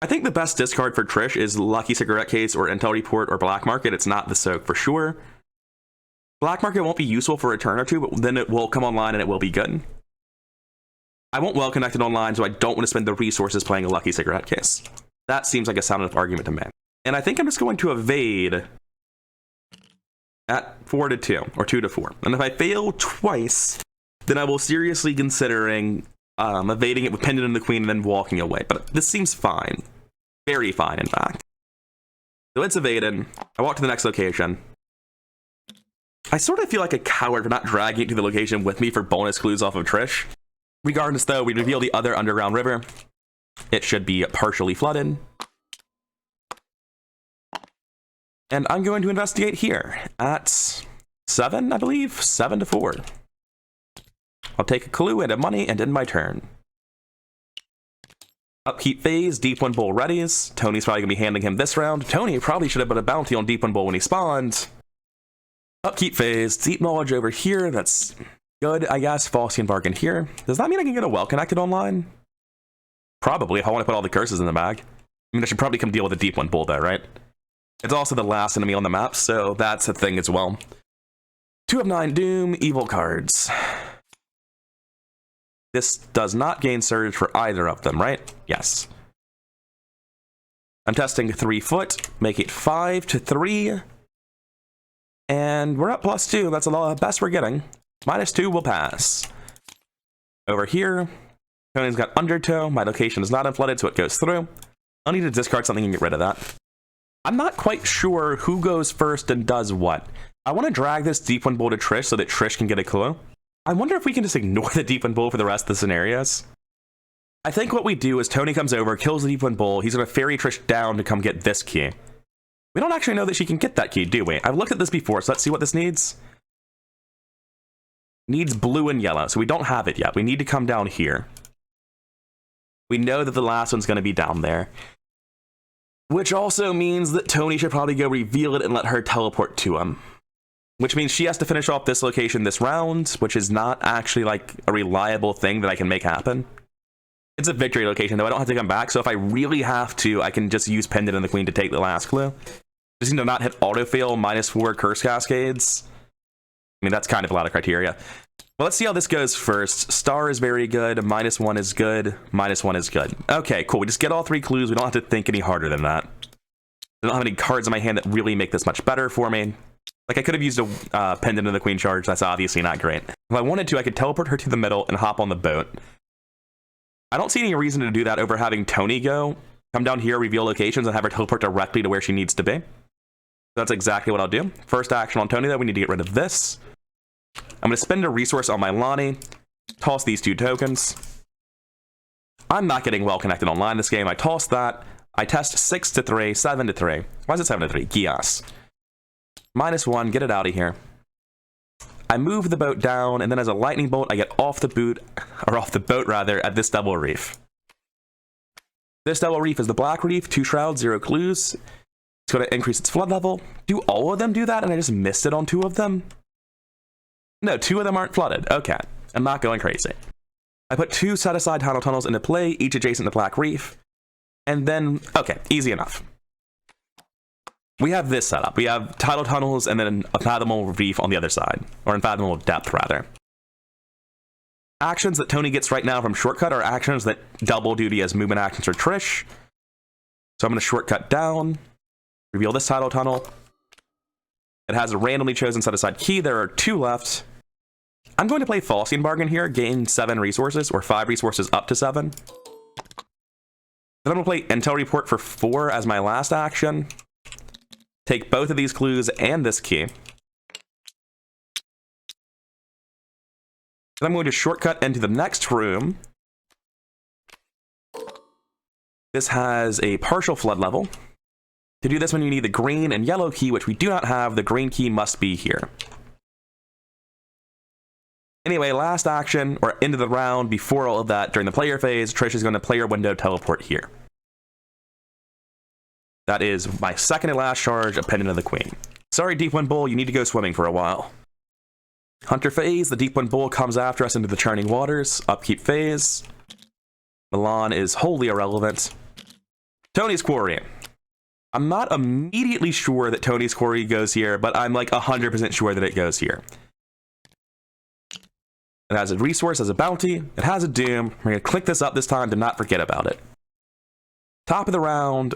I think the best discard for Trish is Lucky Cigarette Case or Intel Report or Black Market. It's not the Soak for sure. Black Market won't be useful for a turn or two, but then it will come online and it will be good. I won't well connected online, so I don't want to spend the resources playing a Lucky Cigarette Case. That seems like a sound enough argument to make. And I think I'm just going to evade at 4-2 or 2-4. And if I fail twice, then I will seriously considering evading it with Pendant and the Queen and then walking away. But this seems fine. Very fine, in fact. So it's evaded. I walk to the next location. I sort of feel like a coward for not dragging it to the location with me for bonus clues off of Trish. Regardless, though, we reveal the other underground river. It should be partially flooded. And I'm going to investigate here at 7, I believe? 7-4. I'll take a clue and a money and end my turn. Upkeep phase, Deep Wind Bowl readies. Tony's probably going to be handing him this round. Tony probably should have put a bounty on Deep Wind Bowl when he spawned. Upkeep phase, Deep Knowledge over here. That's good, I guess. Faustian Bargain here. Does that mean I can get a well-connected online? Probably, if I want to put all the curses in the bag. I mean, I should probably come deal with a Deep Wind Bowl, though, right? It's also the last enemy on the map, so that's a thing as well. 2 of 9 Doom, evil cards. This does not gain surge for either of them, right? Yes. I'm testing 3 foot, make it 5-3. And we're up +2, that's the best we're getting. -2 will pass. Over here, Tony's got Undertow, my location is not unflooded, so it goes through. I'll need to discard something and get rid of that. I'm not quite sure who goes first and does what. I want to drag this Deep Wind Bowl to Trish so that Trish can get a clue. I wonder if we can just ignore the Deep Wind Bowl for the rest of the scenarios. I think what we do is Tony comes over, kills the Deep Wind Bull. He's going to ferry Trish down to come get this key. We don't actually know that she can get that key, do we? I've looked at this before, so let's see what this needs. Needs blue and yellow, so we don't have it yet. We need to come down here. We know that the last one's going to be down there. Which also means that Tony should probably go reveal it and let her teleport to him. Which means she has to finish off this location this round, which is not actually like a reliable thing that I can make happen. It's a victory location, though. I don't have to come back, so if I really have to, I can just use Pendant and the Queen to take the last clue. Just need to not hit autofail -4 curse cascades. I mean, that's kind of a lot of criteria. Well, let's see how this goes first. Star is very good. -1 is good. -1 is good. Okay, cool. We just get all 3 clues. We don't have to think any harder than that. I don't have any cards in my hand that really make this much better for me. Like, I could have used a Pendant and the Queen charge. That's obviously not great. If I wanted to, I could teleport her to the middle and hop on the boat. I don't see any reason to do that over having Tony come down here, reveal locations, and have her teleport directly to where she needs to be. That's exactly what I'll do. First action on Tony, though, we need to get rid of this. I'm going to spend a resource on my Lonnie, toss these 2 tokens. I'm not getting well connected online this game. I toss that. I test 6 to 3, 7 to 3. Why is it 7 to 3? Gias. -1, get it out of here. I move the boat down, and then as a lightning bolt, I get off the boat at this double reef. This double reef is the black reef, 2 shrouds, 0 clues. It's going to increase its flood level. Do all of them do that, and I just missed it on 2 of them? No, 2 of them aren't flooded. Okay, I'm not going crazy. I put 2 set-aside tidal tunnels into play, each adjacent to black reef. And then, okay, easy enough. We have this setup. We have tidal tunnels and then a fathomable reef on the other side. Or unfathomable depth, rather. Actions that Tony gets right now from shortcut are actions that double duty as movement actions for Trish. So I'm going to shortcut down, reveal this tidal tunnel. It has a randomly chosen set-aside key. There are 2 left. I'm going to play Faustian Bargain here, gain 7 resources, or 5 resources up to 7. Then I'm going to play Intel Report for 4 as my last action. Take both of these clues and this key. Then I'm going to shortcut into the next room. This has a partial flood level. To do this one, you need the green and yellow key, which we do not have. The green key must be here. Anyway, last action, or end of the round, before all of that, during the player phase, Trish is going to player window teleport here. That is my second and last charge, a Pendant of the Queen. Sorry, Deep Wind Bull, you need to go swimming for a while. Hunter phase, the Deep Wind Bull comes after us into the churning waters. Upkeep phase. Milan is wholly irrelevant. Tony's Quarry. I'm not immediately sure that Tony's Quarry goes here, but I'm like 100% sure that it goes here. It has a resource as a bounty. It has a doom. We're going to click this up this time to not forget about it. Top of the round,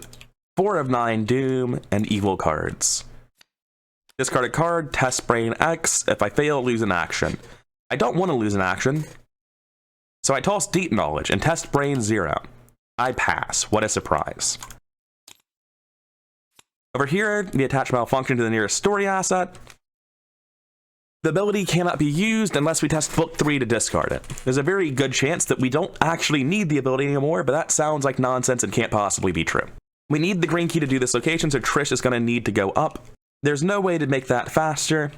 4 of 9 doom and evil cards. Discard a card, test brain X. If I fail, lose an action. I don't want to lose an action, so I toss deep knowledge and test brain 0. I pass. What a surprise. Over here, the attach malfunction to the nearest story asset. The ability cannot be used unless we test book 3 to discard it. There's a very good chance that we don't actually need the ability anymore, but that sounds like nonsense and can't possibly be true. We need the green key to do this location, so Trish is going to need to go up. There's no way to make that faster.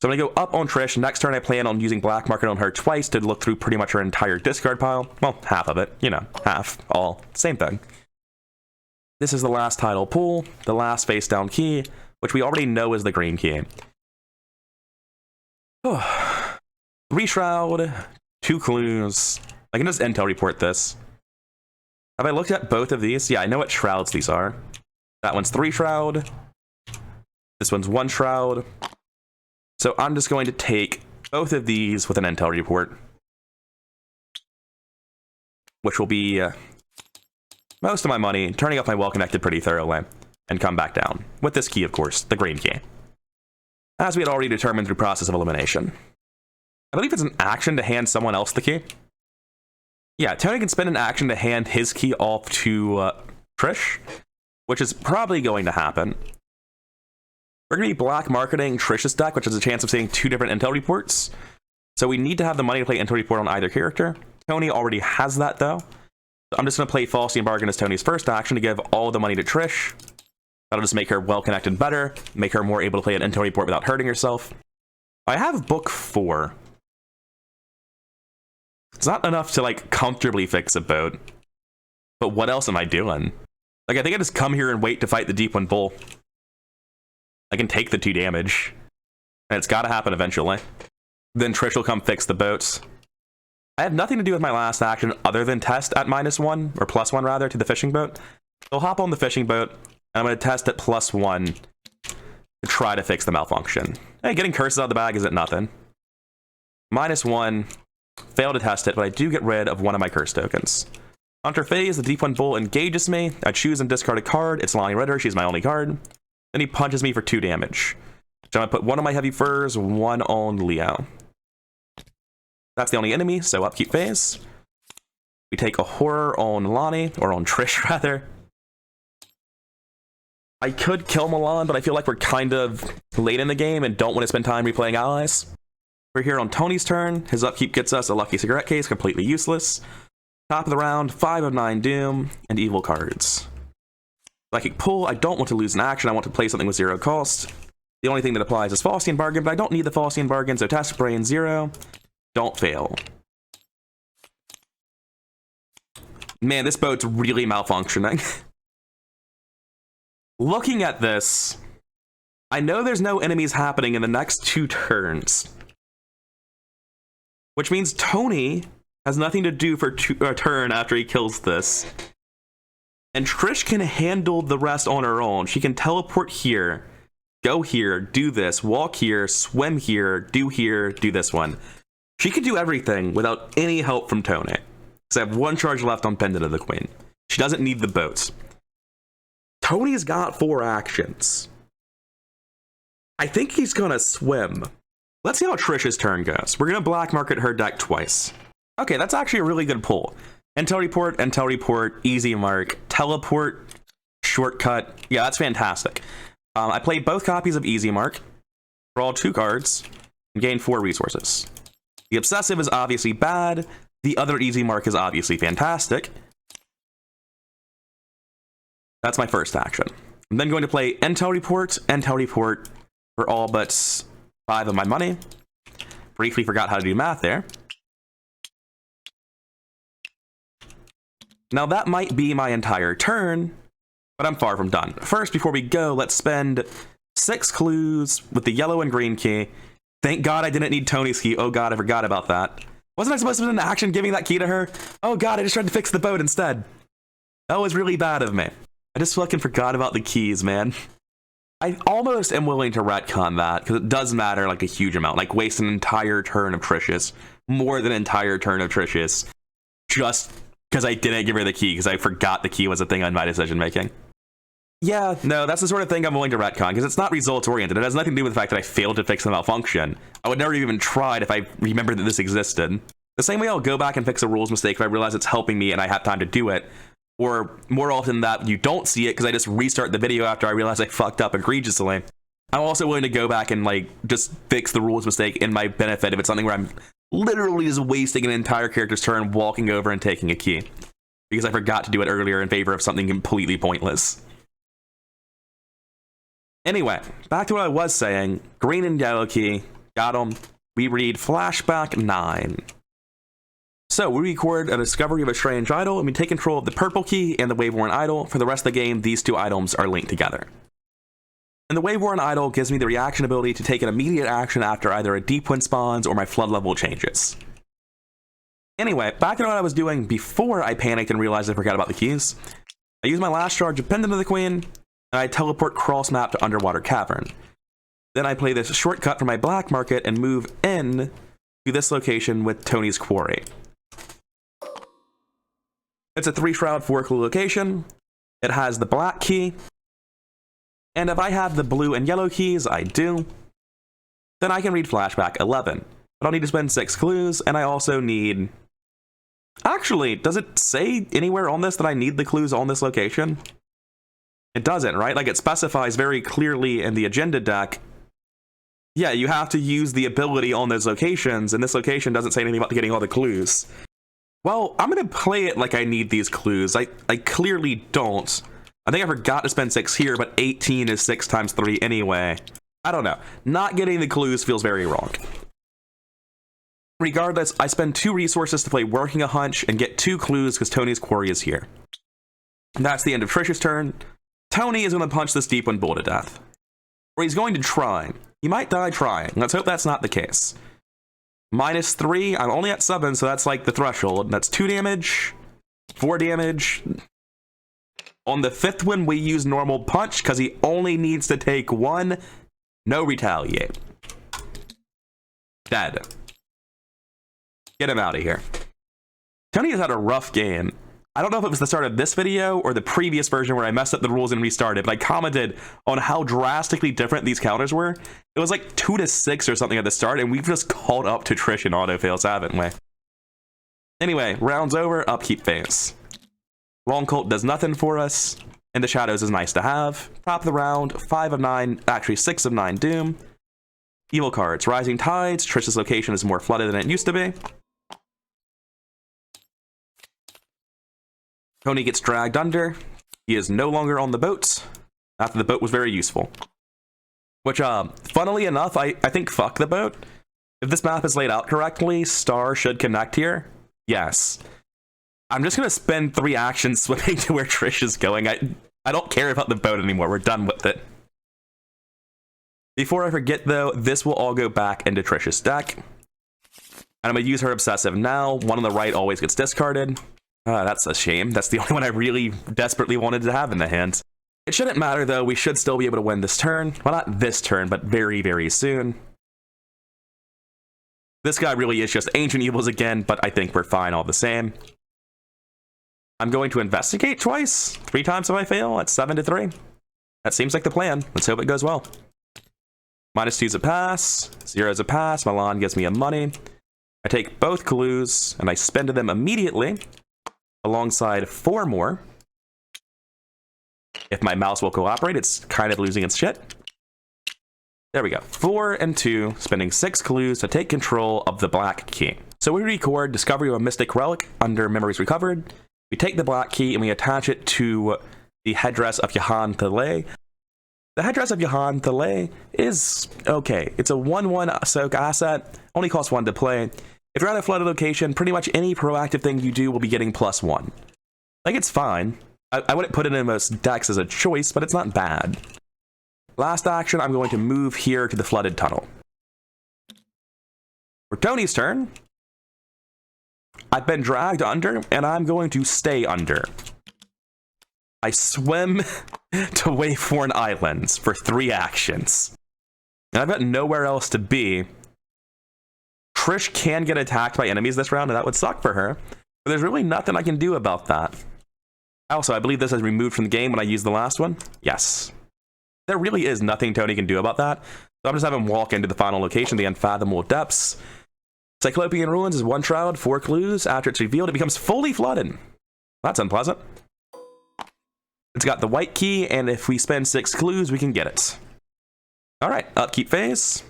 So I'm going to go up on Trish. Next turn, I plan on using Black Market on her twice to look through pretty much her entire discard pile. Well, half of it. You know, half, all, same thing. This is the last title pool, the last face down key, which we already know is the green key. 3 shroud, 2 clues. I can just intel report this. Have I looked at both of these? Yeah, I know what shrouds these are. That one's 3 shroud. This one's 1 shroud. So I'm just going to take both of these with an intel report, which will be most of my money, turning up my well-connected pretty thoroughly, and come back down. With this key, of course, the green key. As we had already determined through process of elimination. I believe it's an action to hand someone else the key. Yeah, Tony can spend an action to hand his key off to Trish, which is probably going to happen. We're going to be black marketing Trish's deck, which has a chance of seeing 2 different intel reports. So we need to have the money to play intel report on either character. Tony already has that, though. So I'm just going to play Faustian Bargain as Tony's first action to give all the money to Trish. That'll just make her well-connected better, make her more able to play an intel report without hurting herself. I have book 4. It's not enough to, like, comfortably fix a boat. But what else am I doing? Like, I think I just come here and wait to fight the Deep Wind Bull. I can take the 2 damage. And it's gotta happen eventually. Then Trish will come fix the boats. I have nothing to do with my last action other than test at -1, or +1 rather, to the fishing boat. So I'll hop on the fishing boat, and I'm gonna test at +1 to try to fix the malfunction. Hey, getting curses out of the bag isn't nothing. -1, fail to test it, but I do get rid of one of my curse tokens. Hunter phase, the Deep Wind Bull engages me. I choose and discard a card. It's Lonnie Ritter, she's my only card. Then he punches me for 2 damage. So I'm gonna put one on my heavy furs, one on Leo. That's the only enemy, so upkeep phase. We take a horror on Lonnie, or on Trish rather. I could kill Milan, but I feel like we're kind of late in the game and don't want to spend time replaying allies. We're here on Tony's turn. His upkeep gets us a lucky cigarette case, completely useless. Top of the round, 5 of 9 Doom, and evil cards. Psychic Pull, I don't want to lose an action, I want to play something with 0 cost. The only thing that applies is Faustian Bargain, but I don't need the Faustian Bargain, so Task Brain 0. Don't fail. Man, this boat's really malfunctioning. Looking at this, I know there's no enemies happening in the next 2 turns. Which means Tony has nothing to do for a turn after he kills this. And Trish can handle the rest on her own. She can teleport here, go here, do this, walk here, swim here, do this one. She can do everything without any help from Tony. Because I have 1 charge left on Pendant of the Queen. She doesn't need the boats. Tony's got 4 actions. I think he's gonna swim. Let's see how Trish's turn goes. We're gonna black market her deck twice. Okay, that's actually a really good pull. Intel report, easy mark, teleport, shortcut. Yeah, that's fantastic. I played both copies of easy mark, draw 2 cards, and gain 4 resources. The obsessive is obviously bad. The other easy mark is obviously fantastic. That's my first action. I'm then going to play Intel report for all but 5 of my money. Briefly forgot how to do math there. Now that might be my entire turn, but I'm far from done. First, before we go, let's spend 6 clues with the yellow and green key. Thank God I didn't need Tony's key. Oh God, I forgot about that. Wasn't I supposed to be in action giving that key to her? Oh God, I just tried to fix the boat instead. That was really bad of me. I just fucking forgot about the keys, man. I almost am willing to retcon that, because it does matter like a huge amount. Like waste an entire turn of Trish's. More than an entire turn of Trish's. Just because I didn't give her the key, because I forgot the key was a thing on my decision making. Yeah, no, that's the sort of thing I'm willing to retcon, because it's not results-oriented. It has nothing to do with the fact that I failed to fix the malfunction. I would never even tried if I remembered that this existed. The same way I'll go back and fix a rules mistake if I realize it's helping me and I have time to do it. Or more often that you don't see it because I just restart the video after I realize I fucked up egregiously. I'm also willing to go back and like just fix the rules mistake in my benefit if it's something where I'm literally just wasting an entire character's turn walking over and taking a key. Because I forgot to do it earlier in favor of something completely pointless. Anyway, back to what I was saying. Green and yellow key. Got them. We read flashback 9. So we record a discovery of a strange idol, and we take control of the purple key and the wave-worn idol. For the rest of the game, these 2 items are linked together. And the wave-worn idol gives me the reaction ability to take an immediate action after either a deep wind spawns or my flood level changes. Anyway, back to what I was doing before I panicked and realized I forgot about the keys. I use my last charge of Pendant of the Queen, and I teleport cross map to Underwater Cavern. Then I play this shortcut for my black market and move in to this location with Tony's Quarry. It's a 3-shroud 4-clue location. It has the black key. And if I have the blue and yellow keys, I do, then I can read flashback 11. But I'll need to spend 6 clues, and I also need... Actually, does it say anywhere on this that I need the clues on this location? It doesn't, right? Like, it specifies very clearly in the agenda deck, yeah, you have to use the ability on those locations, and this location doesn't say anything about getting all the clues. Well, I'm gonna play it like I need these clues. I clearly don't. I think I forgot to spend 6 here, but 18 is 6 times 3 anyway. I don't know. Not getting the clues feels very wrong. Regardless, I spend 2 resources to play Working a Hunch and get 2 clues because Tony's quarry is here. That's the end of Trish's turn. Tony is going to punch this deep one bull to death. Or he's going to try. He might die trying. Let's hope that's not the case. -3, I'm only at 7, so that's like the threshold. That's 2 damage, 4 damage. On the 5th one, we use normal punch because he only needs to take 1. No retaliate. Dead. Get him out of here. Tony has had a rough game. I don't know if it was the start of this video or the previous version where I messed up the rules and restarted, but I commented on how drastically different these counters were. It was like 2 to 6 or something at the start, and we've just caught up to Trish and auto fails, haven't we? Anyway, round's over, upkeep phase. Long Colt does nothing for us. In the Shadows is nice to have. Top of the round, 5 of 9, actually 6 of 9 Doom. Evil cards, Rising Tides. Trish's location is more flooded than it used to be. Tony gets dragged under. He is no longer on the boat, after the boat was very useful. Which, funnily enough, I think fuck the boat. If this map is laid out correctly, Star should connect here. Yes. I'm just going to spend 3 actions swimming to where Trish is going. I don't care about the boat anymore. We're done with it. Before I forget, though, this will all go back into Trish's deck. And I'm going to use her Obsessive now. One on the right always gets discarded. That's a shame. That's the only one I really desperately wanted to have in the hand. It shouldn't matter, though. We should still be able to win this turn. Well, not this turn, but very, very soon. This guy really is just Ancient Evils again, but I think we're fine all the same. I'm going to investigate twice. 3 times if I fail. That's 7 to 3. That seems like the plan. Let's hope it goes well. -2's a pass. 0's a pass. Milan gives me a money. I take both clues, and I spend them immediately, alongside 4 more. If my mouse will cooperate, it's kind of losing its shit. There we go. 4 and 2, spending 6 clues to take control of the Black Key. So we record Discovery of a Mystic Relic under Memories Recovered. We take the Black Key and we attach it to the headdress of Johann Thalay. The headdress of Johann Thalay is okay. It's a 1/1 soak asset, only costs 1 to play. If you're at a flooded location, pretty much any proactive thing you do will be getting +1. Like, it's fine. I wouldn't put it in most decks as a choice, but it's not bad. Last action, I'm going to move here to the flooded tunnel. For Tony's turn, I've been dragged under, and I'm going to stay under. I swim to Waveworn Islands for 3 actions. And I've got nowhere else to be. Trish can get attacked by enemies this round, and that would suck for her. But there's really nothing I can do about that. Also, I believe this is removed from the game when I used the last one. Yes. There really is nothing Tony can do about that. So I'm just having him walk into the final location, the Unfathomable Depths. Cyclopean Ruins is 1 shroud, 4 clues. After it's revealed, it becomes fully flooded. That's unpleasant. It's got the white key, and if we spend 6 clues, we can get it. Alright, upkeep phase.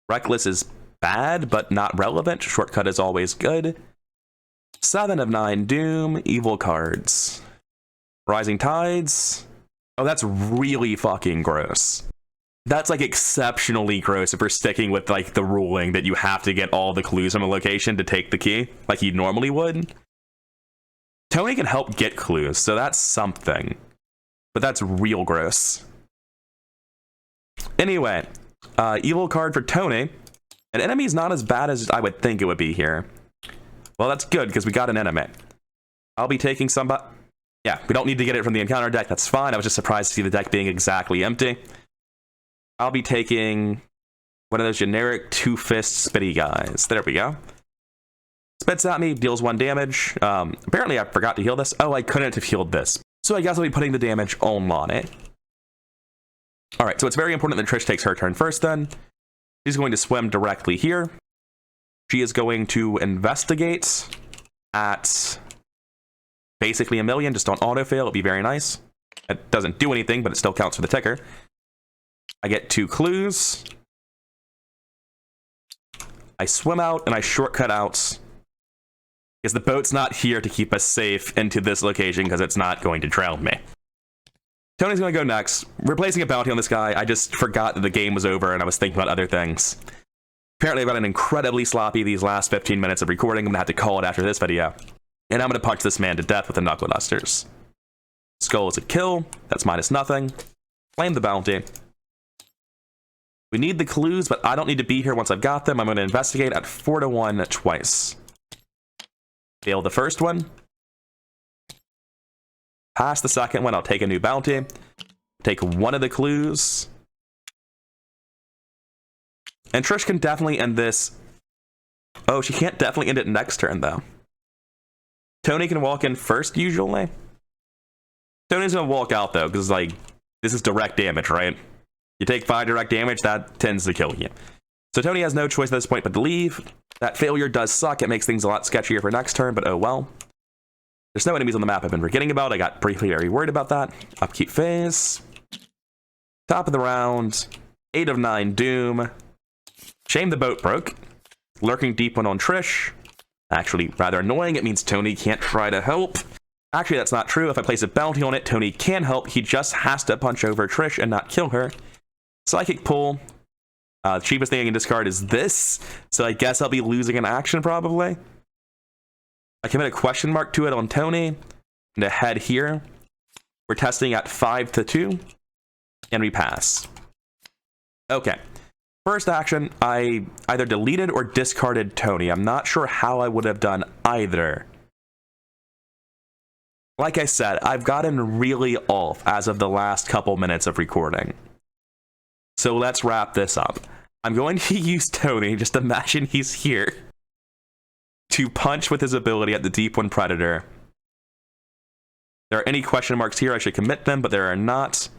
Reckless is bad, but not relevant. Shortcut is always good. 7 of 9 Doom, evil cards. Rising Tides. Oh, that's really fucking gross. That's like exceptionally gross if we're sticking with like the ruling that you have to get all the clues from a location to take the key, like you normally would. Tony can help get clues, so that's something. But that's real gross. Anyway, evil card for Tony. An enemy's not as bad as I would think it would be here. Well, that's good, because we got an enemy. I'll be taking somebody... Yeah, we don't need to get it from the encounter deck, that's fine. I was just surprised to see the deck being exactly empty. I'll be taking one of those generic 2-fist spitty guys. There we go. Spits at me, deals 1 damage. Apparently I forgot to heal this. Oh, I couldn't have healed this. So I guess I'll be putting the damage on it. Alright, so it's very important that Trish takes her turn first then. She's going to swim directly here. She is going to investigate at basically 1,000,000, just on auto-fail. It'll be very nice. It doesn't do anything, but it still counts for the ticker. I get 2 clues. I swim out, and I shortcut out Because the boat's not here to keep us safe into this location because it's not going to drown me. Tony's going to go next. Replacing a bounty on this guy, I just forgot that the game was over and I was thinking about other things. Apparently I've gotten incredibly sloppy these last 15 minutes of recording. I'm going to have to call it after this video. And I'm going to punch this man to death with the knuckle dusters. Skull is a kill. That's minus nothing. Claim the bounty. We need the clues, but I don't need to be here once I've got them. I'm going to investigate at 4-1 twice. Fail the first one. Pass the second one. I'll take a new bounty. Take one of the clues. And Trish can definitely end this. Oh, she can't definitely end it next turn, though. Tony can walk in first, usually. Tony's going to walk out, though, because, like, this is direct damage, right? You take 5 direct damage, that tends to kill you. So Tony has no choice at this point but to leave. That failure does suck. It makes things a lot sketchier for next turn, but oh well. There's no enemies on the map I've been forgetting about. I got briefly very worried about that. Upkeep phase. Top of the round. 8 of 9 Doom. Shame the boat broke. Lurking deep one on Trish. Actually, rather annoying. It means Tony can't try to help. Actually, that's not true. If I place a bounty on it, Tony can help. He just has to punch over Trish and not kill her. Psychic pull. The cheapest thing I can discard is this. So I guess I'll be losing an action, probably. I commit a question mark to it on Tony. And a head here. We're testing at 5-2. And we pass. Okay. First action, I either deleted or discarded Tony. I'm not sure how I would have done either. Like I said, I've gotten really off as of the last couple minutes of recording. So let's wrap this up. I'm going to use Tony, just imagine he's here, to punch with his ability at the Deep One Predator. If there are any question marks here, I should commit them, but there are not.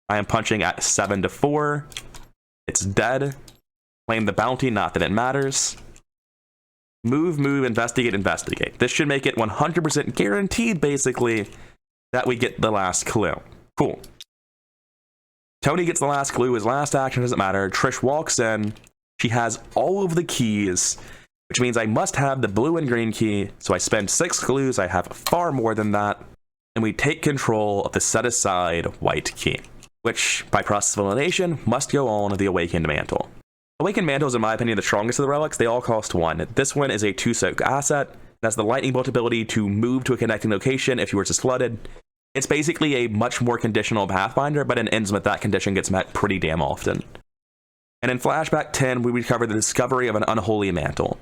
I am punching at 7-4. It's dead. Claim the bounty, not that it matters. Move, investigate, investigate. This should make it 100% guaranteed, basically, that we get the last clue. Cool. Tony gets the last clue. His last action doesn't matter. Trish walks in. She has all of the keys, which means I must have the blue and green key. So I spend 6 clues. I have far more than that. And we take control of the set-aside white key, which, by process of elimination, must go on the Awakened Mantle. Awakened Mantle is, in my opinion, the strongest of the relics. They all cost 1. This one is a 2-soak asset. That's the lightning bolt ability to move to a connecting location if yours is flooded. It's basically a much more conditional Pathfinder, but in Innsmouth, that condition gets met pretty damn often. And in Flashback 10, we recover the discovery of an Unholy Mantle.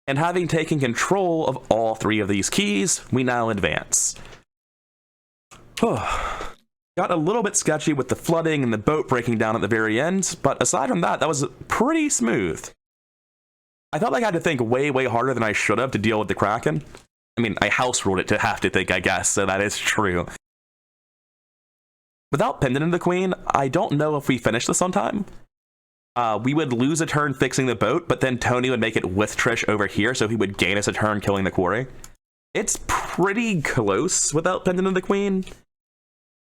And having taken control of all 3 of these keys, we now advance. Got a little bit sketchy with the flooding and the boat breaking down at the very end, but aside from that, that was pretty smooth. I felt like I had to think way, way harder than I should have to deal with the Kraken. I mean, I house ruled it to have to think, I guess, so that is true. Without Pendant of the Queen, I don't know if we finish this on time. We would lose a turn fixing the boat, but then Tony would make it with Trish over here, so he would gain us a turn killing the quarry. It's pretty close without Pendant of the Queen.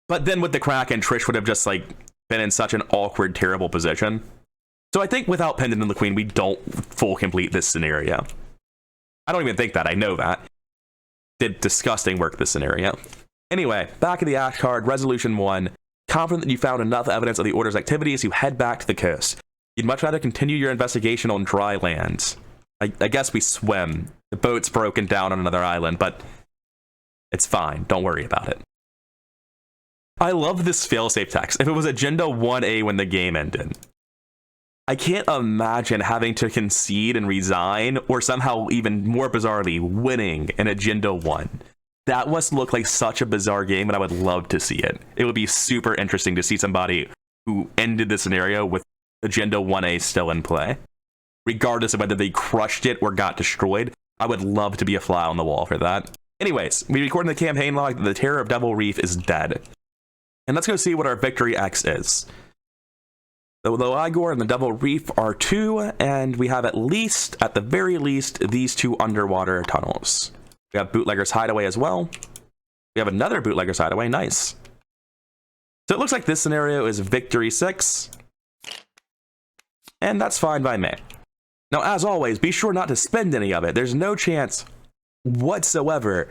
But then with the Kraken, Trish would have just, like, been in such an awkward, terrible position. So I think without Pendant of the Queen, we don't full complete this scenario. I don't even think that, I know that. Did disgusting work this scenario. Anyway, back at the Ash card, Resolution 1. Confident that you found enough evidence of the Order's activities, you head back to the coast. You'd much rather continue your investigation on dry land. I guess we swim. The boat's broken down on another island, but it's fine. Don't worry about it. I love this failsafe text. If it was Agenda 1A when the game ended. I can't imagine having to concede and resign, or somehow even more bizarrely, winning in Agenda 1. That must look like such a bizarre game, and I would love to see it. It would be super interesting to see somebody who ended the scenario with Agenda 1A still in play. Regardless of whether they crushed it or got destroyed, I would love to be a fly on the wall for that. Anyways, we record in the campaign log that the Terror of Devil Reef is dead. And let's go see what our Victory X is. The Igor and the Devil Reef are 2, and we have at the very least, these 2 underwater tunnels. We have Bootlegger's Hideaway as well. We have another Bootlegger's Hideaway, nice. So it looks like this scenario is Victory 6. And that's fine by me. Now, as always, be sure not to spend any of it. There's no chance whatsoever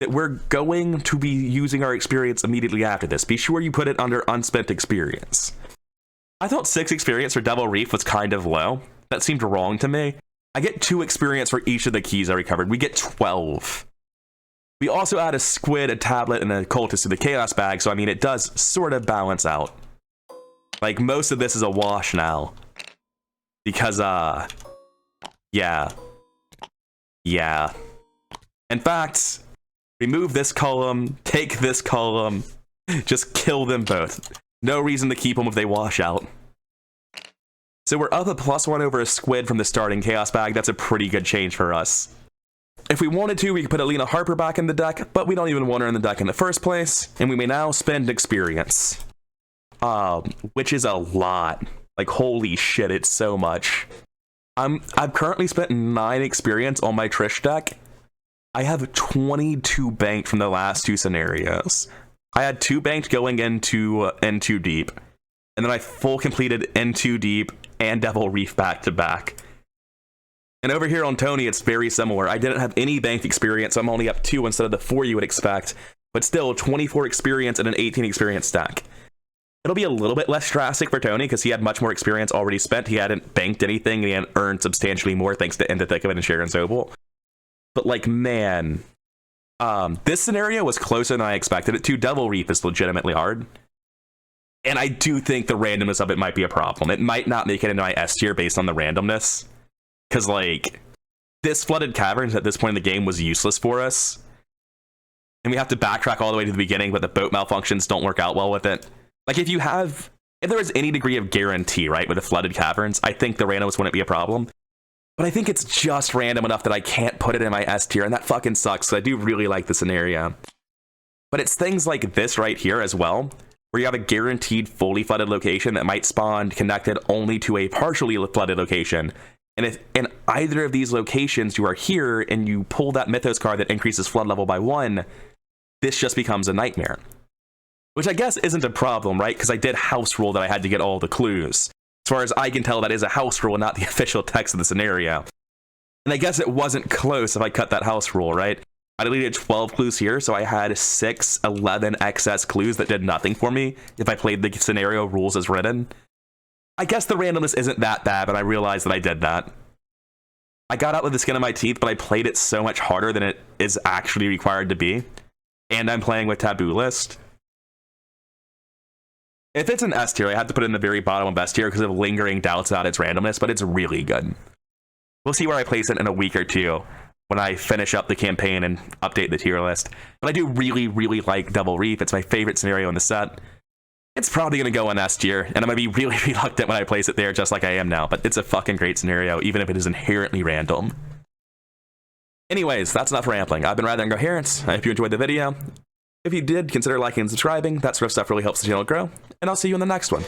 that we're going to be using our experience immediately after this. Be sure you put it under unspent experience. I thought 6 experience for Devil Reef was kind of low. That seemed wrong to me. I get 2 experience for each of the keys I recovered. We get 12. We also add a squid, a tablet, and a cultist to the chaos bag, so I mean, it does sort of balance out. Like, most of this is a wash now. Because, yeah. In fact, remove this column, take this column, just kill them both. No reason to keep them if they wash out. So we're up a +1 over a squid from the starting chaos bag. That's a pretty good change for us. If we wanted to, we could put Alina Harper back in the deck, but we don't even want her in the deck in the first place, and we may now spend experience. Which is a lot. Like, holy shit, it's so much. I've currently spent 9 experience on my Trish deck. I have 22 banked from the last 2 scenarios. I had 2 banked going into N2 Deep, and then I full completed N2 Deep and Devil Reef back to back. And over here on Tony, it's very similar. I didn't have any banked experience, so I'm only up 2 instead of the 4 you would expect, but still 24 experience and an 18 experience stack. It'll be a little bit less drastic for Tony because he had much more experience already spent. He hadn't banked anything, and he hadn't earned substantially more thanks to In the Thick of It and Sharon's Opal. But like, man, this scenario was closer than I expected it to. Devil Reef is legitimately hard. And I do think the randomness of it might be a problem. It might not make it into my S tier based on the randomness. Because, like, this Flooded Caverns at this point in the game was useless for us. And we have to backtrack all the way to the beginning, but the boat malfunctions don't work out well with it. Like, if there was any degree of guarantee, right, with the Flooded Caverns, I think the randomness wouldn't be a problem. But I think it's just random enough that I can't put it in my S tier, and that fucking sucks, because I do really like the scenario. But it's things like this right here as well, where you have a guaranteed fully flooded location that might spawn connected only to a partially flooded location. And if in either of these locations you are here and you pull that Mythos card that increases flood level by 1, this just becomes a nightmare. Which I guess isn't a problem, right? Because I did house rule that I had to get all the clues. As far as I can tell, that is a house rule, not the official text of the scenario. And I guess it wasn't close if I cut that house rule, right? I deleted 12 clues here, so I had 11 excess clues that did nothing for me if I played the scenario rules as written. I guess the randomness isn't that bad, but I realized that I did that. I got out with the skin of my teeth, but I played it so much harder than it is actually required to be. And I'm playing with Taboo List. If it's an S tier, I have to put it in the very bottom of S tier because of lingering doubts about its randomness, but it's really good. We'll see where I place it in a week or 2 when I finish up the campaign and update the tier list. But I do really, really like Devil Reef. It's my favorite scenario in the set. It's probably going to go in S tier, and I'm going to be really reluctant when I place it there, just like I am now, but it's a fucking great scenario, even if it is inherently random. Anyways, that's enough rambling. I've been Rather Incoherent. I hope you enjoyed the video. If you did, consider liking and subscribing. That sort of stuff really helps the channel grow, and I'll see you in the next one.